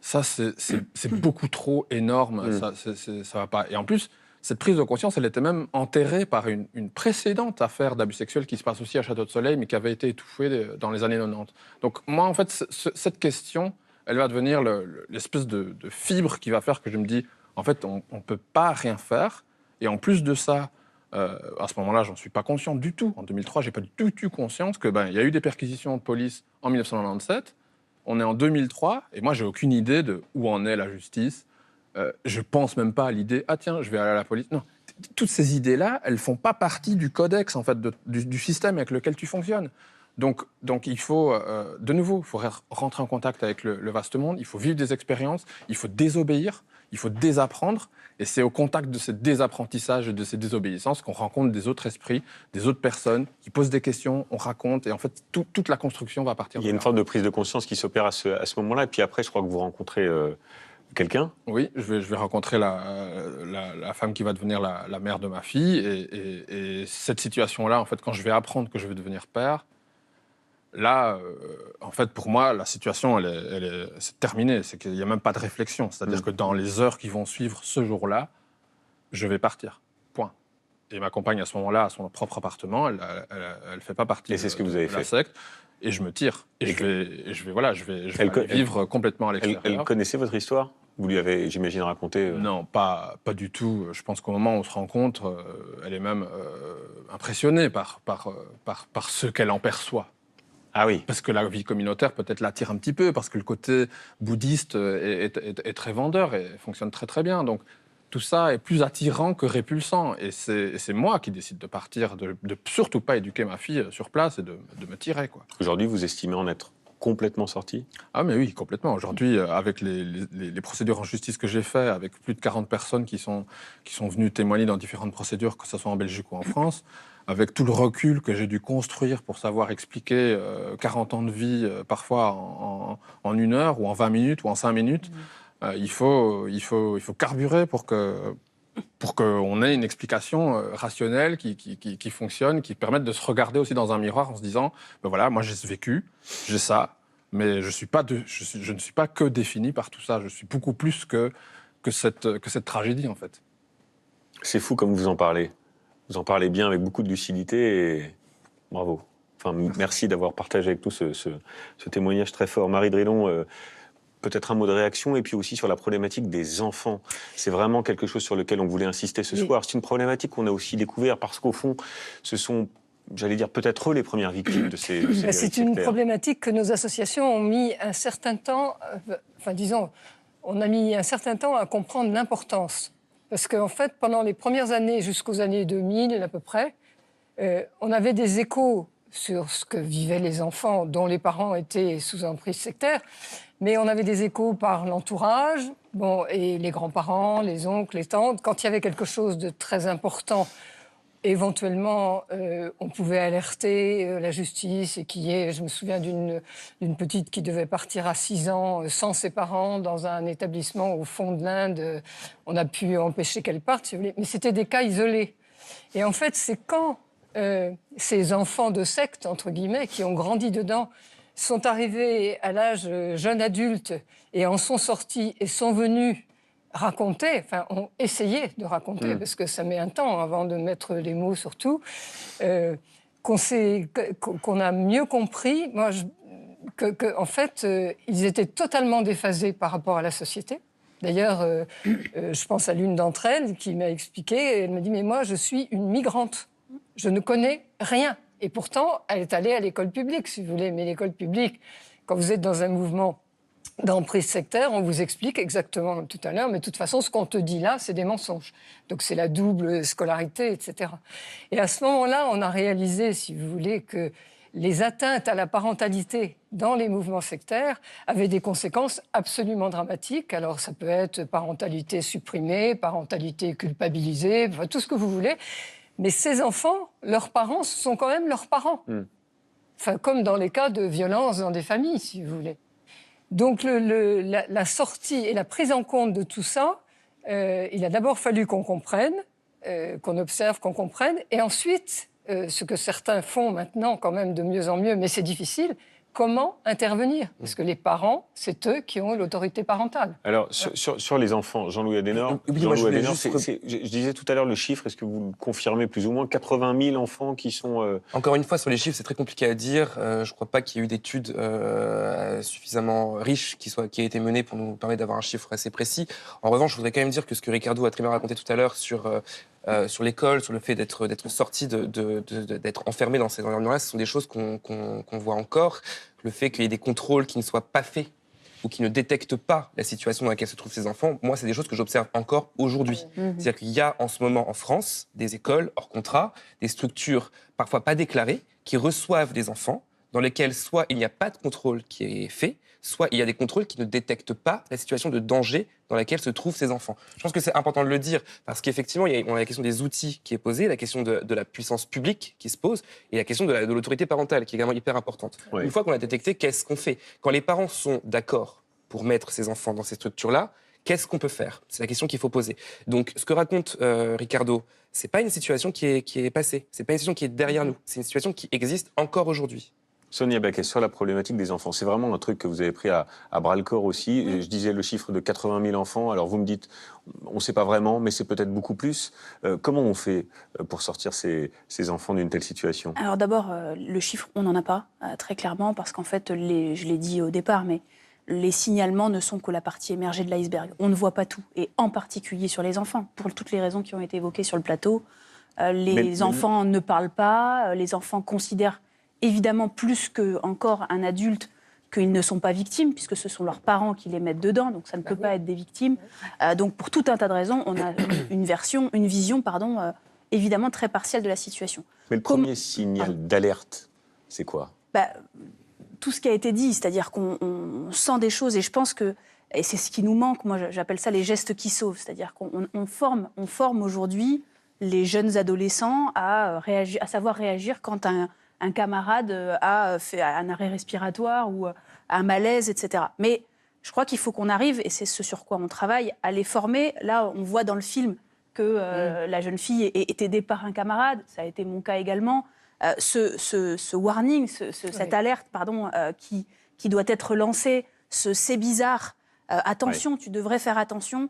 c'est beaucoup trop énorme, ça va pas. Et en plus, cette prise de conscience, elle était même enterrée par une précédente affaire d'abus sexuels qui se passe aussi à Château de Soleil, mais qui avait été étouffée dans les années 90. Donc moi, en fait, cette question, elle va devenir l'espèce de fibre qui va faire que je me dis, en fait, on ne peut pas rien faire. Et en plus de ça, à ce moment-là, j'en suis pas conscient du tout. En 2003, j'ai pas du tout eu conscience que il y a eu des perquisitions de police en 1997. On est en 2003, et moi, j'ai aucune idée de où en est la justice. Je pense même pas à l'idée, ah tiens, je vais aller à la police. Non, toutes ces idées-là, elles font pas partie du codex, en fait, du système avec lequel tu fonctionnes. Donc il faut, de nouveau, il faut rentrer en contact avec le vaste monde, il faut vivre des expériences, il faut désobéir, il faut désapprendre. Et c'est au contact de ce désapprentissage et de ces désobéissances qu'on rencontre des autres esprits, des autres personnes qui posent des questions, on raconte, et en fait, toute la construction va partir de là. Il y a une forme de prise de conscience qui s'opère à ce moment-là, et puis après, je crois que vous rencontrez quelqu'un. Oui, je vais rencontrer la femme qui va devenir la mère de ma fille, et cette situation-là, en fait, quand je vais apprendre que je vais devenir père, là, en fait, pour moi, la situation, c'est terminé. C'est qu'il n'y a même pas de réflexion. C'est-à-dire que dans les heures qui vont suivre ce jour-là, je vais partir. Point. Et ma compagne, à ce moment-là, a son propre appartement. Elle ne fait pas partie de la secte. Et je me tire. Et je vais aller vivre complètement à l'extérieur. Elle connaissait votre histoire ? Vous lui avez, j'imagine, raconté Non, pas du tout. Je pense qu'au moment où on se rencontre, elle est même impressionnée par ce qu'elle en perçoit. Ah oui. Parce que la vie communautaire peut-être l'attire un petit peu, parce que le côté bouddhiste est très vendeur et fonctionne très très bien. Donc tout ça est plus attirant que répulsant. Et c'est moi qui décide de partir, de surtout pas éduquer ma fille sur place et de me tirer, quoi. Aujourd'hui, vous estimez en être complètement sortis? Ah mais oui, complètement. Aujourd'hui, avec les procédures en justice que j'ai fait, avec plus de 40 personnes qui sont venues témoigner dans différentes procédures, que ce soit en Belgique ou en France, avec tout le recul que j'ai dû construire pour savoir expliquer 40 ans de vie, parfois en 1 heure ou en 20 minutes ou en 5 minutes, il faut carburer pour qu'on ait une explication rationnelle qui fonctionne, qui permette de se regarder aussi dans un miroir en se disant, ben voilà, moi j'ai vécu, j'ai ça, mais je ne suis pas que défini par tout ça. Je suis beaucoup plus que cette tragédie, en fait. C'est fou comme vous en parlez. Vous en parlez bien avec beaucoup de lucidité et bravo. Enfin, merci d'avoir partagé avec nous ce témoignage très fort. Marie Drillon, peut-être un mot de réaction et puis aussi sur la problématique des enfants. C'est vraiment quelque chose sur lequel on voulait insister ce soir. C'est une problématique qu'on a aussi découvert parce qu'au fond, ce sont, j'allais dire, peut-être eux les premières victimes de ces violences C'est une sectaires. problématique que nos associations ont mis un certain temps, on a mis un certain temps à comprendre l'importance. Parce qu'en fait, pendant les premières années, jusqu'aux années 2000 à peu près, on avait des échos sur ce que vivaient les enfants dont les parents étaient sous emprise sectaire, mais on avait des échos par l'entourage, et les grands-parents, les oncles, les tantes. Quand il y avait quelque chose de très important, éventuellement, on pouvait alerter la justice je me souviens d'une petite qui devait partir à 6 ans sans ses parents dans un établissement au fond de l'Inde. On a pu empêcher qu'elle parte, si vous voulez. Mais c'était des cas isolés. Et en fait, c'est quand ces enfants de secte, entre guillemets, qui ont grandi dedans, sont arrivés à l'âge jeune adulte et en sont sortis et sont venus raconter, ont essayé de raconter, parce que ça met un temps avant de mettre les mots sur tout, qu'on a mieux compris, en fait, ils étaient totalement déphasés par rapport à la société. D'ailleurs, je pense à l'une d'entre elles qui m'a expliqué, elle m'a dit « Mais moi, je suis une migrante, je ne connais rien ». Et pourtant, elle est allée à l'école publique, si vous voulez. Mais l'école publique, quand vous êtes dans un mouvement d'emprise sectaire, on vous explique exactement comme tout à l'heure, mais de toute façon, ce qu'on te dit là, c'est des mensonges. Donc c'est la double scolarité, etc. Et à ce moment-là, on a réalisé, si vous voulez, que les atteintes à la parentalité dans les mouvements sectaires avaient des conséquences absolument dramatiques. Alors ça peut être parentalité supprimée, parentalité culpabilisée, tout ce que vous voulez. Mais ces enfants, leurs parents, ce sont quand même leurs parents. Comme dans les cas de violence dans des familles, si vous voulez. Donc la sortie et la prise en compte de tout ça, il a d'abord fallu qu'on comprenne, qu'on observe, qu'on comprenne, et ensuite, ce que certains font maintenant quand même de mieux en mieux, mais c'est difficile, comment intervenir? Parce que les parents, c'est eux qui ont l'autorité parentale. Alors, sur les enfants, Jean-Louis Adenor, je disais tout à l'heure le chiffre, est-ce que vous le confirmez plus ou moins? 80 000 enfants qui sont... Encore une fois, sur les chiffres, c'est très compliqué à dire. Je ne crois pas qu'il y ait eu d'études suffisamment riches qui aient été menées pour nous permettre d'avoir un chiffre assez précis. En revanche, je voudrais quand même dire que ce que Ricardo a très bien raconté tout à l'heure sur l'école, sur le fait d'être sorti, d'être enfermé dans ces environnements-là, ce sont des choses qu'on voit encore. Le fait qu'il y ait des contrôles qui ne soient pas faits ou qui ne détectent pas la situation dans laquelle se trouvent ces enfants, moi, c'est des choses que j'observe encore aujourd'hui. C'est-à-dire qu'il y a en ce moment en France des écoles hors contrat, des structures parfois pas déclarées qui reçoivent des enfants dans lesquels soit il n'y a pas de contrôle qui est fait, soit il y a des contrôles qui ne détectent pas la situation de danger dans laquelle se trouvent ces enfants. Je pense que c'est important de le dire, parce qu'effectivement, on a la question des outils qui est posée, la question de la puissance publique qui se pose, et la question de l'autorité parentale, qui est également hyper importante. Oui. Une fois qu'on a détecté, qu'est-ce qu'on fait? Quand les parents sont d'accord pour mettre ces enfants dans ces structures-là, qu'est-ce qu'on peut faire? C'est la question qu'il faut poser. Donc, ce que raconte Ricardo, c'est pas une situation qui est passée, c'est pas une situation qui est derrière nous, c'est une situation qui existe encore aujourd'hui. Sonia Baquet, sur la problématique des enfants, c'est vraiment un truc que vous avez pris à bras-le-corps aussi. Je disais le chiffre de 80 000 enfants, alors vous me dites, on ne sait pas vraiment, mais c'est peut-être beaucoup plus. Comment on fait pour sortir ces enfants d'une telle situation? Alors d'abord, le chiffre, on n'en a pas, très clairement, parce qu'en fait, je l'ai dit au départ, mais les signalements ne sont que la partie émergée de l'iceberg. On ne voit pas tout, et en particulier sur les enfants, pour toutes les raisons qui ont été évoquées sur le plateau. Les enfants ne parlent pas, les enfants considèrent évidemment plus qu'encore un adulte qu'ils ne sont pas victimes, puisque ce sont leurs parents qui les mettent dedans, donc ça ne peut pas être des victimes. Donc pour tout un tas de raisons, on a une vision, évidemment très partielle de la situation. Mais le premier signal d'alerte, c'est quoi? tout ce qui a été dit, c'est-à-dire qu'on sent des choses, et je pense que, et c'est ce qui nous manque, moi j'appelle ça les gestes qui sauvent, c'est-à-dire qu'on forme aujourd'hui les jeunes adolescents à savoir réagir quand un camarade a fait un arrêt respiratoire ou un malaise, etc. Mais je crois qu'il faut qu'on arrive, et c'est ce sur quoi on travaille, à les former. Là, on voit dans le film que la jeune fille est aidée par un camarade, ça a été mon cas également. Ce warning, cette alerte, qui doit être lancée, c'est bizarre, attention, tu devrais faire attention.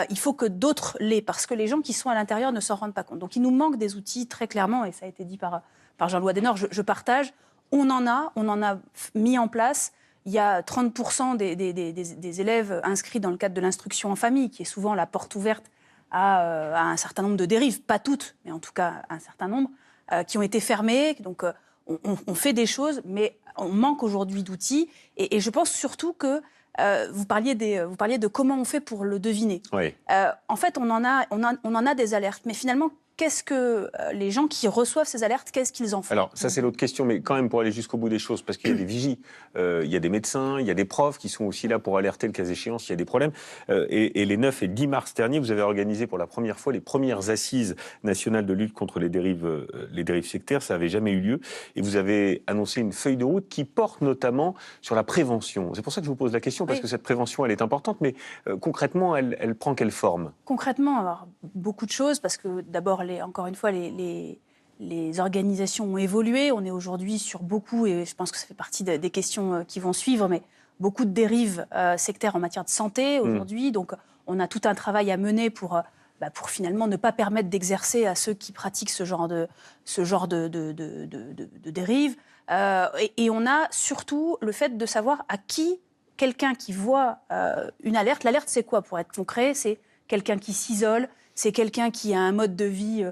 Il faut que d'autres l'aient, parce que les gens qui sont à l'intérieur ne s'en rendent pas compte. Donc il nous manque des outils, très clairement, et ça a été dit par Jean-Louis Adenor, je partage. On en a mis en place. Il y a 30% des élèves inscrits dans le cadre de l'instruction en famille, qui est souvent la porte ouverte à un certain nombre de dérives, pas toutes, mais en tout cas un certain nombre, qui ont été fermées. Donc on fait des choses, mais on manque aujourd'hui d'outils. Et je pense surtout que vous parliez de comment on fait pour le deviner. Oui. En fait, on en a des alertes, mais finalement, qu'est-ce que les gens qui reçoivent ces alertes, qu'est-ce qu'ils en font? Alors, ça, c'est l'autre question, mais quand même pour aller jusqu'au bout des choses, parce qu'il y a des vigies, il y a des médecins, il y a des profs qui sont aussi là pour alerter le cas échéant s'il y a des problèmes. Et les 9 et 10 mars dernier, vous avez organisé pour la première fois les premières assises nationales de lutte contre les dérives sectaires. Ça n'avait jamais eu lieu. Et vous avez annoncé une feuille de route qui porte notamment sur la prévention. C'est pour ça que je vous pose la question, parce que cette prévention, elle est importante, mais concrètement, elle prend quelle forme? Concrètement, alors, beaucoup de choses, parce que d'abord, encore une fois, les organisations ont évolué. On est aujourd'hui sur beaucoup, et je pense que ça fait partie des questions qui vont suivre, mais beaucoup de dérives sectaires en matière de santé aujourd'hui. Donc, on a tout un travail à mener pour finalement ne pas permettre d'exercer à ceux qui pratiquent ce genre de dérives. Et on a surtout le fait de savoir à qui quelqu'un qui voit une alerte. L'alerte, c'est quoi, pour être concret? C'est quelqu'un qui s'isole, c'est quelqu'un qui a un mode de vie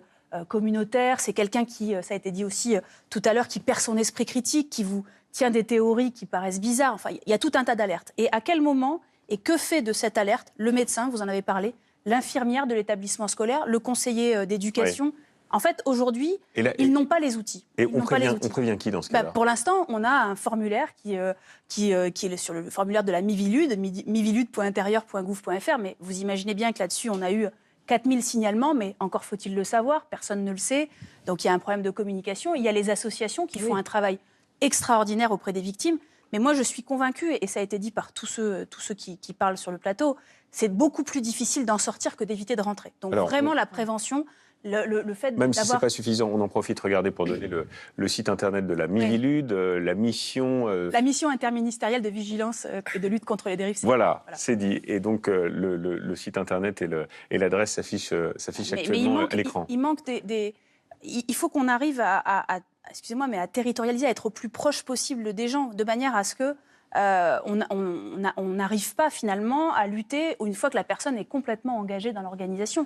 communautaire, c'est quelqu'un qui, ça a été dit aussi tout à l'heure, qui perd son esprit critique, qui vous tient des théories qui paraissent bizarres. Enfin, il y a tout un tas d'alertes. Et à quel moment et que fait de cette alerte le médecin, vous en avez parlé, l'infirmière de l'établissement scolaire, le conseiller d'éducation? Oui. En fait, aujourd'hui, ils n'ont pas les outils. Et on prévient qui dans ce cas-là? Pour l'instant, on a un formulaire qui est sur le formulaire de la Mivilude, mivilude.intérieur.gouv.fr, mais vous imaginez bien que là-dessus, on a eu 4000 signalements, mais encore faut-il le savoir, personne ne le sait. Donc il y a un problème de communication. Il y a les associations qui font un travail extraordinaire auprès des victimes. Mais moi, je suis convaincue, et ça a été dit par tous ceux qui parlent sur le plateau, c'est beaucoup plus difficile d'en sortir que d'éviter de rentrer. Donc vraiment, la prévention... Le fait même si ce n'est pas suffisant, on en profite, regardez, pour donner le site internet de la Mivilude, la mission... La mission interministérielle de vigilance et de lutte contre les dérives sectaires. Voilà, c'est dit. Et donc, le site internet et l'adresse s'affichent actuellement à l'écran. Il manque il faut qu'on arrive excusez-moi, mais à territorialiser, à être au plus proche possible des gens, de manière à ce que on n'arrive pas finalement à lutter une fois que la personne est complètement engagée dans l'organisation.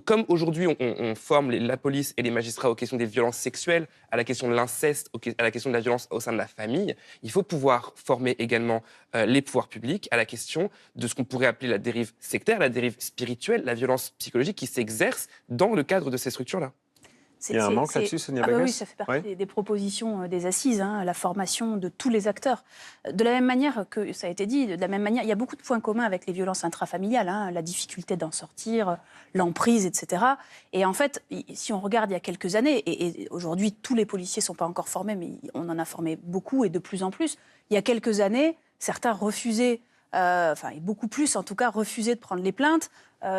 Comme aujourd'hui on forme la police et les magistrats aux questions des violences sexuelles, à la question de l'inceste, à la question de la violence au sein de la famille, il faut pouvoir former également les pouvoirs publics à la question de ce qu'on pourrait appeler la dérive sectaire, la dérive spirituelle, la violence psychologique qui s'exerce dans le cadre de ces structures-là. Il y a un manque là-dessus, Sonia Bagas? Oui, ça fait partie des propositions des assises, la formation de tous les acteurs. De la même manière que ça a été dit, il y a beaucoup de points communs avec les violences intrafamiliales, la difficulté d'en sortir, l'emprise, etc. Et en fait, si on regarde il y a quelques années, et aujourd'hui tous les policiers ne sont pas encore formés, mais on en a formé beaucoup et de plus en plus, il y a quelques années, certains refusaient, et beaucoup plus en tout cas, refusaient de prendre les plaintes.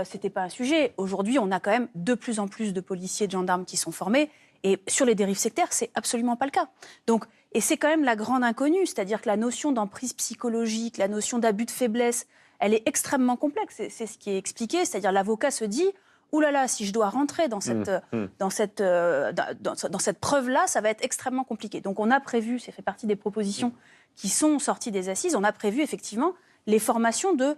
C'était pas un sujet. Aujourd'hui, on a quand même de plus en plus de policiers, de gendarmes qui sont formés. Et sur les dérives sectaires, c'est absolument pas le cas. Donc, et c'est quand même la grande inconnue, c'est-à-dire que la notion d'emprise psychologique, la notion d'abus de faiblesse, elle est extrêmement complexe. C'est ce qui est expliqué, c'est-à-dire l'avocat se dit « Ouh là là, si je dois rentrer dans cette preuve-là, ça va être extrêmement compliqué. » Donc on a prévu, ça fait partie des propositions qui sont sorties des assises, on a prévu effectivement les formations de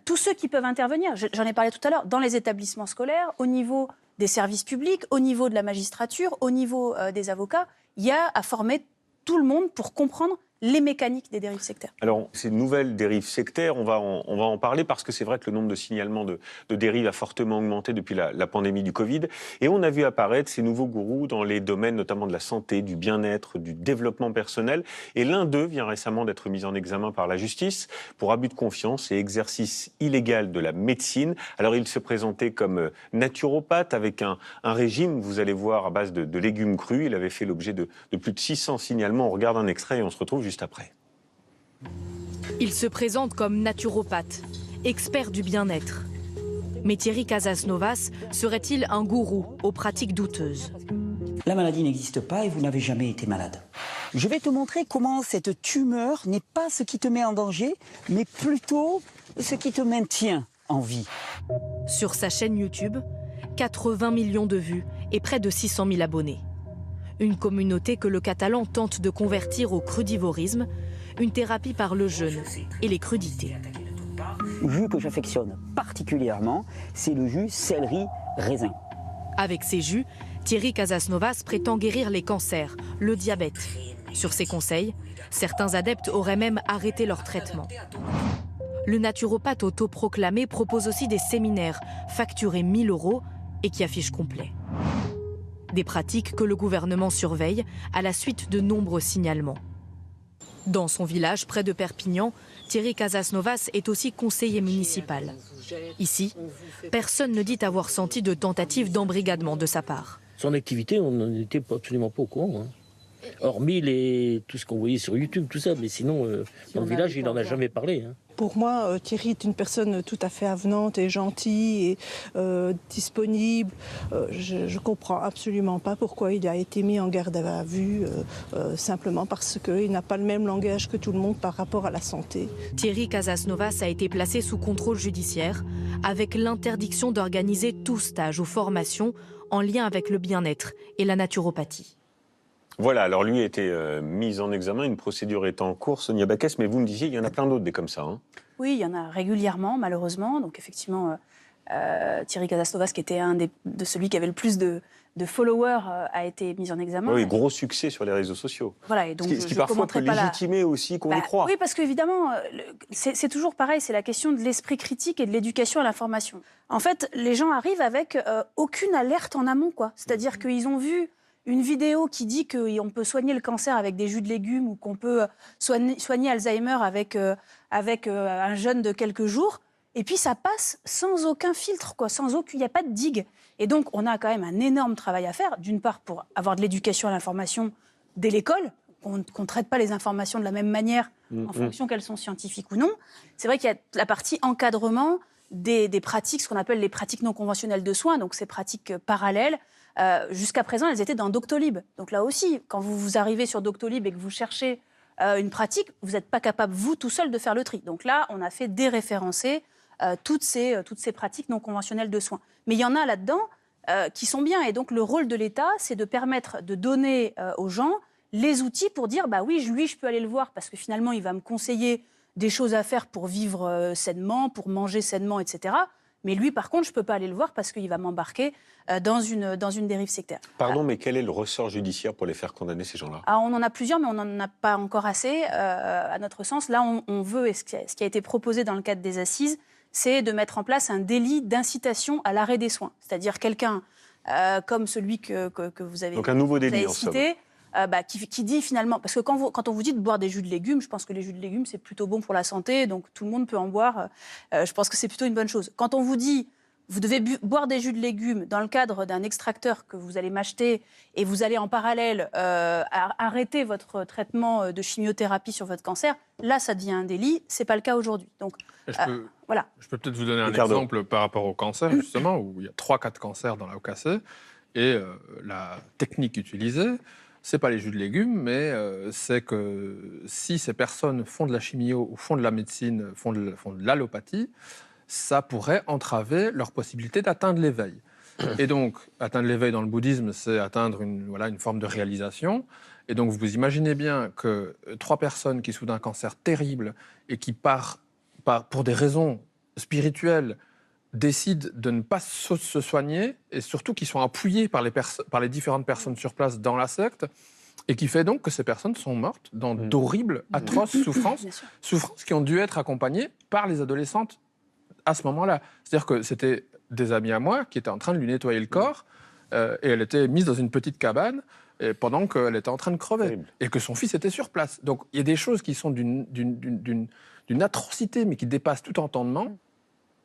tous ceux qui peuvent intervenir. J'en ai parlé tout à l'heure, dans les établissements scolaires, au niveau des services publics, au niveau de la magistrature, au niveau des avocats, il y a à former tout le monde pour comprendre les mécaniques des dérives sectaires. Alors, ces nouvelles dérives sectaires, on va en parler parce que c'est vrai que le nombre de signalements de dérives a fortement augmenté depuis la pandémie du Covid. Et on a vu apparaître ces nouveaux gourous dans les domaines notamment de la santé, du bien-être, du développement personnel. Et l'un d'eux vient récemment d'être mis en examen par la justice pour abus de confiance et exercice illégal de la médecine. Alors, il se présentait comme naturopathe avec un régime, vous allez voir, à base de légumes crus. Il avait fait l'objet de plus de 600 signalements. On regarde un extrait et on se retrouve juste après. Il se présente comme naturopathe, expert du bien-être. Mais Thierry Casasnovas serait-il un gourou aux pratiques douteuses? La maladie n'existe pas et vous n'avez jamais été malade. Je vais te montrer comment cette tumeur n'est pas ce qui te met en danger, mais plutôt ce qui te maintient en vie. Sur sa chaîne YouTube, 80 millions de vues et près de 600 000 abonnés. Une communauté que le Catalan tente de convertir au crudivorisme, une thérapie par le jeûne et les crudités. Le jus que j'affectionne particulièrement, c'est le jus céleri-raisin. Avec ces jus, Thierry Casasnovas prétend guérir les cancers, le diabète. Sur ses conseils, certains adeptes auraient même arrêté leur traitement. Le naturopathe autoproclamé propose aussi des séminaires facturés 1 000 € et qui affichent complet. Des pratiques que le gouvernement surveille à la suite de nombreux signalements. Dans son village, près de Perpignan, Thierry Casasnovas est aussi conseiller municipal. Ici, personne ne dit avoir senti de tentative d'embrigadement de sa part. Son activité, on n'en était absolument pas au courant. Hormis tout ce qu'on voyait sur YouTube, tout ça. Mais sinon, dans le village, il n'en a jamais parlé. Pour moi, Thierry est une personne tout à fait avenante et gentille et disponible. Je ne comprends absolument pas pourquoi il a été mis en garde à vue, simplement parce qu'il n'a pas le même langage que tout le monde par rapport à la santé. Thierry Casasnovas a été placé sous contrôle judiciaire avec l'interdiction d'organiser tout stage ou formation en lien avec le bien-être et la naturopathie. Voilà, alors lui a été mis en examen, une procédure est en cours, Sonia Backès, mais vous me disiez, il y en a plein d'autres des comme ça. Oui, il y en a régulièrement, malheureusement. Donc effectivement, Thierry Casasnovas, qui était de celui qui avait le plus de followers, a été mis en examen. Oui, gros succès sur les réseaux sociaux. Voilà, et donc ce qui parfois peut légitimer aussi qu'on y croit. Oui, parce qu'évidemment, c'est toujours pareil, c'est la question de l'esprit critique et de l'éducation à l'information. En fait, les gens arrivent avec aucune alerte en amont, quoi. C'est-à-dire qu'ils ont vu une vidéo qui dit qu'on peut soigner le cancer avec des jus de légumes ou qu'on peut soigner Alzheimer avec un jeûne de quelques jours. Et puis ça passe sans aucun filtre, quoi, il n'y a pas de digue. Et donc on a quand même un énorme travail à faire, d'une part pour avoir de l'éducation à l'information dès l'école, qu'on ne traite pas les informations de la même manière en fonction qu'elles sont scientifiques ou non. C'est vrai qu'il y a la partie encadrement des pratiques, ce qu'on appelle les pratiques non conventionnelles de soins, donc ces pratiques parallèles. Jusqu'à présent, elles étaient dans Doctolib. Donc là aussi, quand vous arrivez sur Doctolib et que vous cherchez une pratique, vous n'êtes pas capable, vous, tout seul, de faire le tri. Donc là, on a fait déréférencer toutes ces pratiques non conventionnelles de soins. Mais il y en a là-dedans qui sont bien. Et donc le rôle de l'État, c'est de permettre de donner aux gens les outils pour dire, bah oui, lui, je peux aller le voir parce que finalement, il va me conseiller des choses à faire pour vivre sainement, pour manger sainement, etc. Mais lui, par contre, je ne peux pas aller le voir parce qu'il va m'embarquer dans une dérive sectaire. Pardon, mais quel est le ressort judiciaire pour les faire condamner, ces gens-là ? On en a plusieurs, mais on n'en a pas encore assez, à notre sens. Là, on veut, et ce qui a été proposé dans le cadre des assises, c'est de mettre en place un délit d'incitation à l'arrêt des soins. C'est-à-dire quelqu'un comme celui que vous avez cité. Donc un nouveau délit, en somme. Qui dit finalement, parce que quand on vous dit de boire des jus de légumes, je pense que les jus de légumes, c'est plutôt bon pour la santé, donc tout le monde peut en boire. Je pense que c'est plutôt une bonne chose. Quand on vous dit, vous devez boire des jus de légumes dans le cadre d'un extracteur que vous allez m'acheter et vous allez en parallèle arrêter votre traitement de chimiothérapie sur votre cancer, là, ça devient un délit. C'est pas le cas aujourd'hui. Donc, voilà. Je peux peut-être vous donner un exemple par rapport au cancer, justement, où il y a 3 cas de cancer dans la OKC, et la technique utilisée, c'est pas les jus de légumes, mais c'est que si ces personnes font de la chimio ou font de la médecine, font de l'allopathie, ça pourrait entraver leur possibilité d'atteindre l'éveil. Et donc, atteindre l'éveil dans le bouddhisme, c'est atteindre une forme de réalisation. Et donc, vous imaginez bien que 3 personnes qui souffrent d'un cancer terrible et qui, pour des raisons spirituelles, décident de ne pas se soigner, et surtout qui sont appuyés par les différentes personnes sur place dans la secte, Et qui fait donc que ces personnes sont mortes dans d'horribles, atroces souffrances, souffrances qui ont dû être accompagnées par les adolescentes à ce moment-là. C'est-à-dire que c'était des amis à moi qui étaient en train de lui nettoyer le corps, et elle était mise dans une petite cabane pendant qu'elle était en train de crever, et que son fils était sur place. Donc il y a des choses qui sont d'une atrocité, mais qui dépassent tout entendement.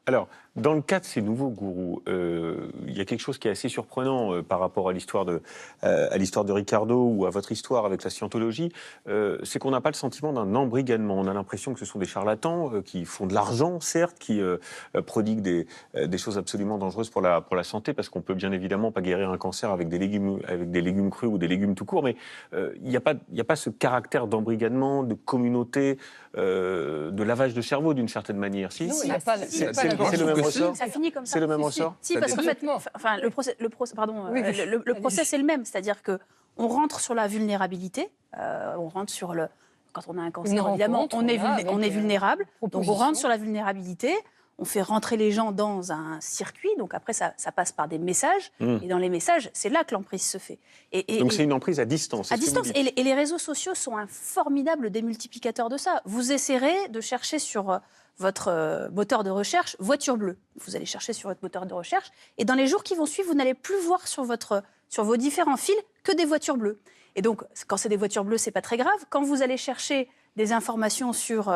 Alors, dans le cas de ces nouveaux gourous, il y a quelque chose qui est assez surprenant par rapport à l'histoire de Ricardo ou à votre histoire avec la scientologie, c'est qu'on n'a pas le sentiment d'un embrigadement. On a l'impression que ce sont des charlatans qui font de l'argent, certes, qui prodiguent des choses absolument dangereuses pour la santé, parce qu'on peut bien évidemment pas guérir un cancer avec des légumes crus ou des légumes tout court, mais il n'y a pas ce caractère d'embrigadement, de communauté, de lavage de cerveau d'une certaine manière. Si, Non, si. il n'y a pas C'est le même ressort. Ça finit comme ça. C'est le même ressort. Si, parce qu'en fait, enfin, le procès c'est le même, c'est-à-dire que on rentre sur la vulnérabilité, on rentre sur le. Quand on a un cancer, évidemment, on est vulnérable. Donc on rentre sur la vulnérabilité. On fait rentrer les gens dans un circuit, donc après ça passe par des messages, et dans les messages, c'est là que l'emprise se fait. Donc c'est une emprise à distance. À distance, et les réseaux sociaux sont un formidable démultiplicateur de ça. Vous essaierez de chercher sur votre moteur de recherche voiture bleue. Vous allez chercher sur votre moteur de recherche, et dans les jours qui vont suivre, vous n'allez plus voir sur vos différents fils que des voitures bleues. Et donc, quand c'est des voitures bleues, c'est pas très grave. Quand vous allez chercher des informations sur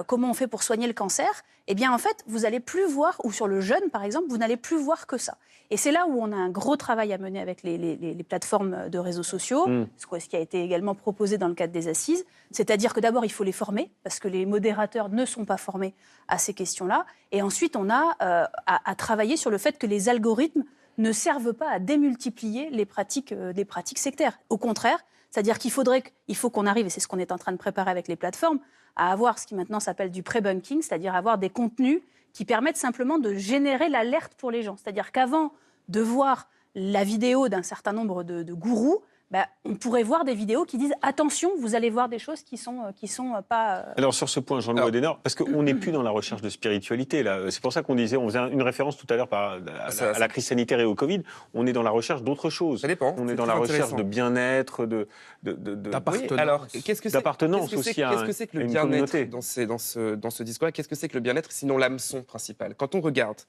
comment on fait pour soigner le cancer, eh bien en fait, vous n'allez plus voir, ou sur le jeûne par exemple, vous n'allez plus voir que ça. Et c'est là où on a un gros travail à mener avec les plateformes de réseaux sociaux, ce qui a été également proposé dans le cadre des assises. C'est-à-dire que d'abord, il faut les former, parce que les modérateurs ne sont pas formés à ces questions-là. Et ensuite, on a à travailler sur le fait que les algorithmes ne servent pas à démultiplier les pratiques sectaires. Au contraire, c'est-à-dire qu'il faut qu'on arrive, et c'est ce qu'on est en train de préparer avec les plateformes, à avoir ce qui maintenant s'appelle du pre-bunking, c'est-à-dire avoir des contenus qui permettent simplement de générer l'alerte pour les gens. C'est-à-dire qu'avant de voir la vidéo d'un certain nombre de gourous, on pourrait voir des vidéos qui disent « Attention, vous allez voir des choses qui sont pas… » Alors sur ce point, Jean-Louis Adenauer, parce qu'on n'est plus dans la recherche de spiritualité, là. C'est pour ça qu'on disait, on faisait une référence tout à l'heure à la crise sanitaire et au Covid, on est dans la recherche d'autre chose. Ça dépend. On est dans la recherche de bien-être, d'appartenance. Oui, alors, d'appartenance aussi à une communauté. Qu'est-ce que c'est que le bien-être dans ce discours-là? Qu'est-ce que c'est que le bien-être, sinon l'hameçon principal? Quand on regarde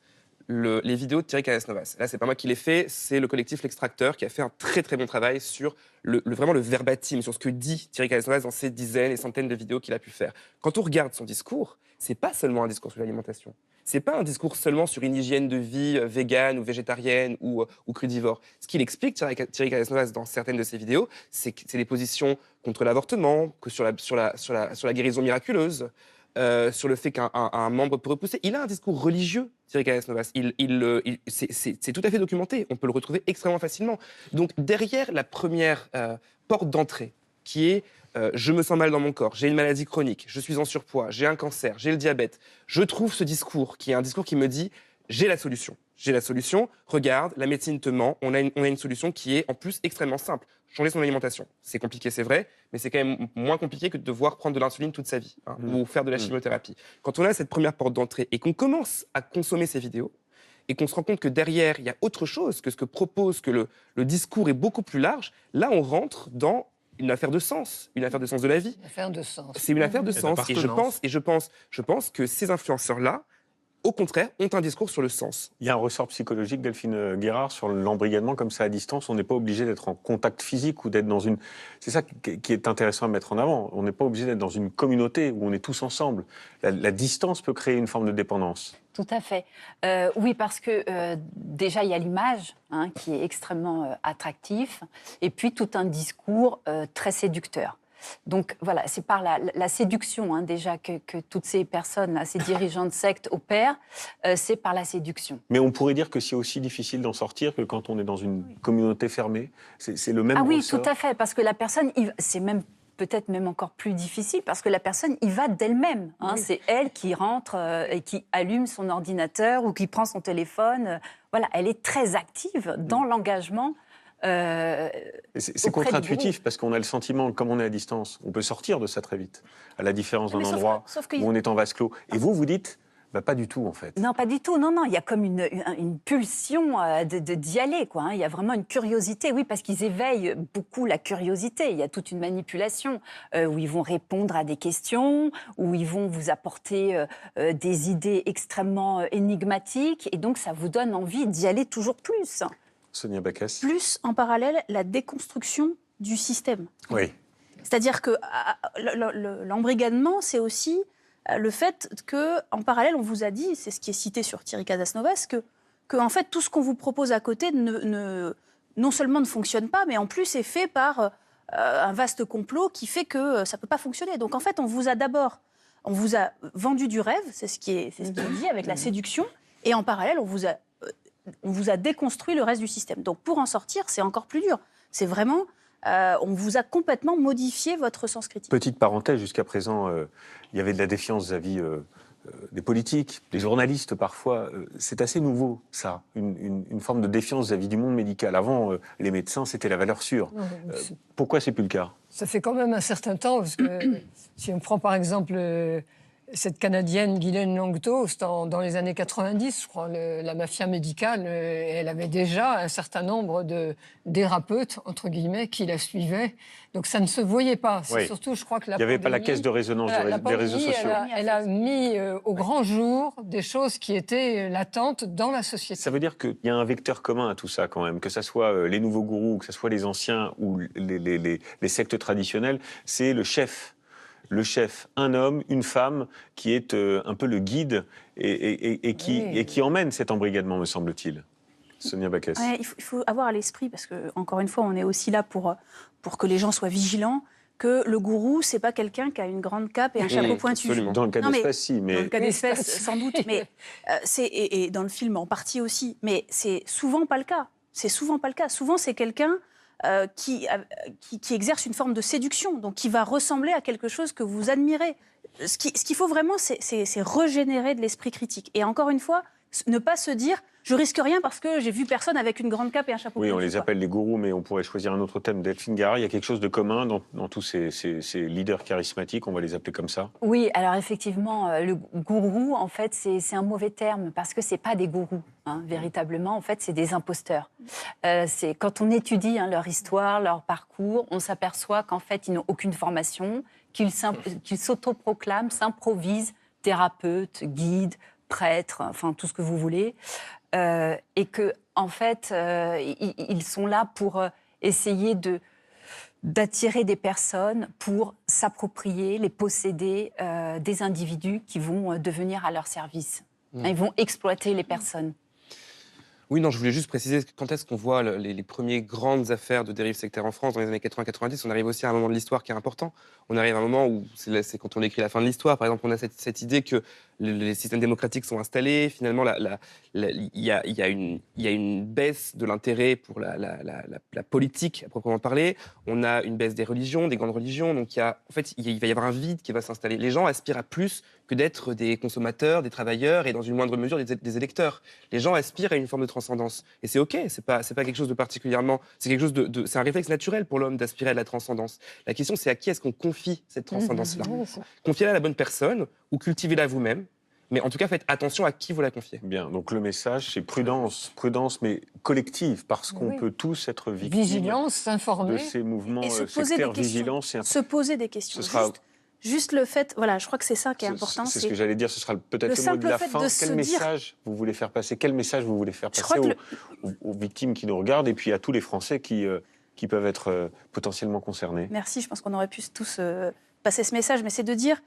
les vidéos de Thierry Casanova. Là, c'est pas moi qui l'ai fait, c'est le collectif L'Extracteur qui a fait un très très bon travail sur vraiment le verbatim, sur ce que dit Thierry Casanova dans ces dizaines et centaines de vidéos qu'il a pu faire. Quand on regarde son discours, c'est pas seulement un discours sur l'alimentation. C'est pas un discours seulement sur une hygiène de vie végane ou végétarienne ou crudivore. Ce qu'il explique, Thierry Casanova, dans certaines de ses vidéos, c'est des positions contre l'avortement, que sur la guérison miraculeuse, sur le fait qu'un membre peut repousser. Il a un discours religieux, Thierry Casanova. C'est tout à fait documenté. On peut le retrouver extrêmement facilement. Donc, derrière la première porte d'entrée, qui est je me sens mal dans mon corps, j'ai une maladie chronique, je suis en surpoids, j'ai un cancer, j'ai le diabète, je trouve ce discours qui est un discours qui me dit j'ai la solution. J'ai la solution, regarde, la médecine te ment, on a une solution qui est en plus extrêmement simple. Changer son alimentation. C'est compliqué, c'est vrai, mais c'est quand même moins compliqué que de devoir prendre de l'insuline toute sa vie, ou faire de la chimiothérapie. Quand on a cette première porte d'entrée et qu'on commence à consommer ces vidéos, et qu'on se rend compte que derrière, il y a autre chose que ce que propose, que le discours est beaucoup plus large, là, on rentre dans une affaire de sens, une affaire de sens de la vie. Une affaire de sens. C'est une affaire de sens. Et je pense que ces influenceurs-là, au contraire, ont un discours sur le sens. Il y a un ressort psychologique, Delphine Guérard, sur l'embrigadement comme ça à distance. On n'est pas obligé d'être en contact physique ou d'être dans une... C'est ça qui est intéressant à mettre en avant. On n'est pas obligé d'être dans une communauté où on est tous ensemble. La distance peut créer une forme de dépendance. Tout à fait. Oui, parce que déjà, il y a l'image qui est extrêmement attractif, et puis tout un discours très séducteur. Donc voilà, c'est par la séduction déjà que toutes ces personnes, ces dirigeants de sectes opèrent, c'est par la séduction. Mais on pourrait dire que c'est aussi difficile d'en sortir que quand on est dans une communauté fermée. C'est le même ressort. Oui, tout à fait, parce que la personne, c'est même peut-être même encore plus difficile, parce que la personne y va d'elle-même. Oui. C'est elle qui rentre et qui allume son ordinateur ou qui prend son téléphone. Voilà, elle est très active dans l'engagement. C'est contre-intuitif parce qu'on a le sentiment, comme on est à distance, on peut sortir de ça très vite, à la différence d'un endroit où on est en vase clos. Et vous dites, Pas du tout, en fait. Non, pas du tout. Non, il y a comme une pulsion d'y aller, quoi. Il y a vraiment une curiosité, oui, parce qu'ils éveillent beaucoup la curiosité. Il y a toute une manipulation où ils vont répondre à des questions, où ils vont vous apporter des idées extrêmement énigmatiques, et donc ça vous donne envie d'y aller toujours plus. Sonia Backès. Plus, en parallèle, la déconstruction du système. Oui. C'est-à-dire que l'embrigadement, c'est aussi le fait qu'en parallèle, on vous a dit, c'est ce qui est cité sur Thierry Casasnovas, que en fait, tout ce qu'on vous propose à côté non seulement ne fonctionne pas, mais en plus est fait par un vaste complot qui fait que ça ne peut pas fonctionner. Donc en fait, on vous a vendu du rêve, c'est ce qui est dit, avec la séduction, et en parallèle, on vous a déconstruit le reste du système. Donc pour en sortir, c'est encore plus dur. C'est vraiment... on vous a complètement modifié votre sens critique. Petite parenthèse, jusqu'à présent, il y avait de la défiance vis-à-vis des politiques, des journalistes parfois. C'est assez nouveau, ça, une forme de défiance vis-à-vis du monde médical. Avant, les médecins, c'était la valeur sûre. Pourquoi c'est plus le cas? Ça fait quand même un certain temps, parce que si on prend par exemple cette Canadienne Ghislaine Langto, dans les années 90, je crois, la mafia médicale, elle avait déjà un certain nombre de thérapeutes, entre guillemets, qui la suivaient. Donc ça ne se voyait pas. C'est surtout, je crois que il n'y avait pas la caisse de résonance des réseaux sociaux. Elle a mis au grand jour des choses qui étaient latentes dans la société. Ça veut dire qu'il y a un vecteur commun à tout ça quand même, que ce soit les nouveaux gourous, que ce soit les anciens ou les sectes traditionnelles, c'est le chef. Le chef, un homme, une femme, qui est un peu le guide et qui emmène cet embrigadement, me semble-t-il. Sonia Backès. Ouais, il faut avoir à l'esprit, parce que encore une fois, on est aussi là pour que les gens soient vigilants, que le gourou, c'est pas quelqu'un qui a une grande cape et un chapeau pointu. Absolument. Dans le cas d'espèce, si. Mais... Dans le cas d'espèce, sans doute. Mais et dans le film en partie aussi. Mais c'est souvent pas le cas. C'est souvent pas le cas. Souvent, c'est quelqu'un qui exerce une forme de séduction, donc qui va ressembler à quelque chose que vous admirez. Ce qu'il faut vraiment, c'est régénérer de l'esprit critique. Et encore une fois, ne pas se dire « je risque rien parce que j'ai vu personne avec une grande cape et un chapeau ». Oui, on les appelle les gourous, mais on pourrait choisir un autre thème. Delphine Garay, il y a quelque chose de commun dans tous ces leaders charismatiques, on va les appeler comme ça. Oui, alors effectivement, le gourou, en fait, c'est un mauvais terme, parce que c'est pas des gourous, véritablement. En fait, c'est des imposteurs. Quand on étudie leur histoire, leur parcours, on s'aperçoit qu'en fait, ils n'ont aucune formation, qu'ils s'autoproclament, s'improvisent thérapeutes, guides, prêtres, enfin tout ce que vous voulez, et que en fait ils sont là pour essayer d'attirer des personnes pour s'approprier, les posséder des individus qui vont devenir à leur service. Ils vont exploiter les personnes. Oui, non, je voulais juste préciser, quand est-ce qu'on voit les premières grandes affaires de dérive sectaire en France, dans les années 80-90, on arrive aussi à un moment de l'histoire qui est important. On arrive à un moment où, c'est quand on écrit la fin de l'histoire, par exemple, on a cette idée que les systèmes démocratiques sont installés, finalement, il y a une baisse de l'intérêt pour la politique, à proprement parler. On a une baisse des religions, des grandes religions, donc il va y avoir un vide qui va s'installer. Les gens aspirent à plus que d'être des consommateurs, des travailleurs et dans une moindre mesure des électeurs. Les gens aspirent à une forme de transcendance. Et c'est OK, c'est pas quelque chose de particulièrement... C'est quelque chose c'est un réflexe naturel pour l'homme d'aspirer à de la transcendance. La question, c'est à qui est-ce qu'on confie cette transcendance-là ? Confiez-la à la bonne personne ou cultivez-la vous-même. Mais en tout cas, faites attention à qui vous la confiez. Bien, donc le message, c'est prudence, mais collective, parce qu'on peut tous être victimes de ces mouvements sectaires. Vigilance, se poser des questions. Juste le fait, voilà, je crois que c'est ça qui est important. C'est ce que j'allais dire, ce sera peut-être le mot de la fin. Quel message vous voulez faire passer ? Quel message vous voulez faire passer aux victimes qui nous regardent et puis à tous les Français qui peuvent être potentiellement concernés ? Merci, je pense qu'on aurait pu tous passer ce message, mais c'est de dire,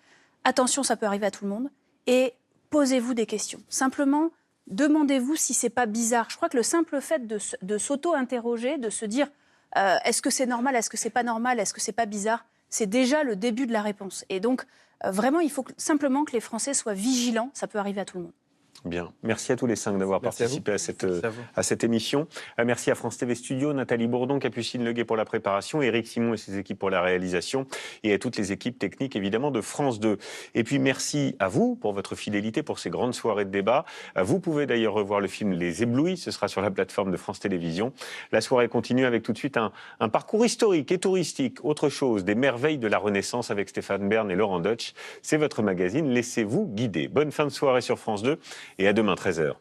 attention, ça peut arriver à tout le monde, et posez-vous des questions. Simplement, demandez-vous si c'est pas bizarre. Je crois que le simple fait de s'auto-interroger, de se dire, est-ce que c'est normal, est-ce que c'est pas normal, est-ce que c'est pas bizarre, c'est déjà le début de la réponse. Et donc, vraiment, il faut simplement que les Français soient vigilants. Ça peut arriver à tout le monde. Bien. Merci à tous les 5 d'avoir participé à cette émission. Merci à France TV Studio, Nathalie Bourdon, Capucine Leguet pour la préparation, Éric Simon et ses équipes pour la réalisation, et à toutes les équipes techniques, évidemment, de France 2. Et puis, merci à vous pour votre fidélité, pour ces grandes soirées de débat. Vous pouvez d'ailleurs revoir le film Les Éblouis, ce sera sur la plateforme de France Télévisions. La soirée continue avec tout de suite un parcours historique et touristique, autre chose, des merveilles de la Renaissance avec Stéphane Bern et Laurent Deutsch. C'est votre magazine, laissez-vous guider. Bonne fin de soirée sur France 2. Et à demain, 13h.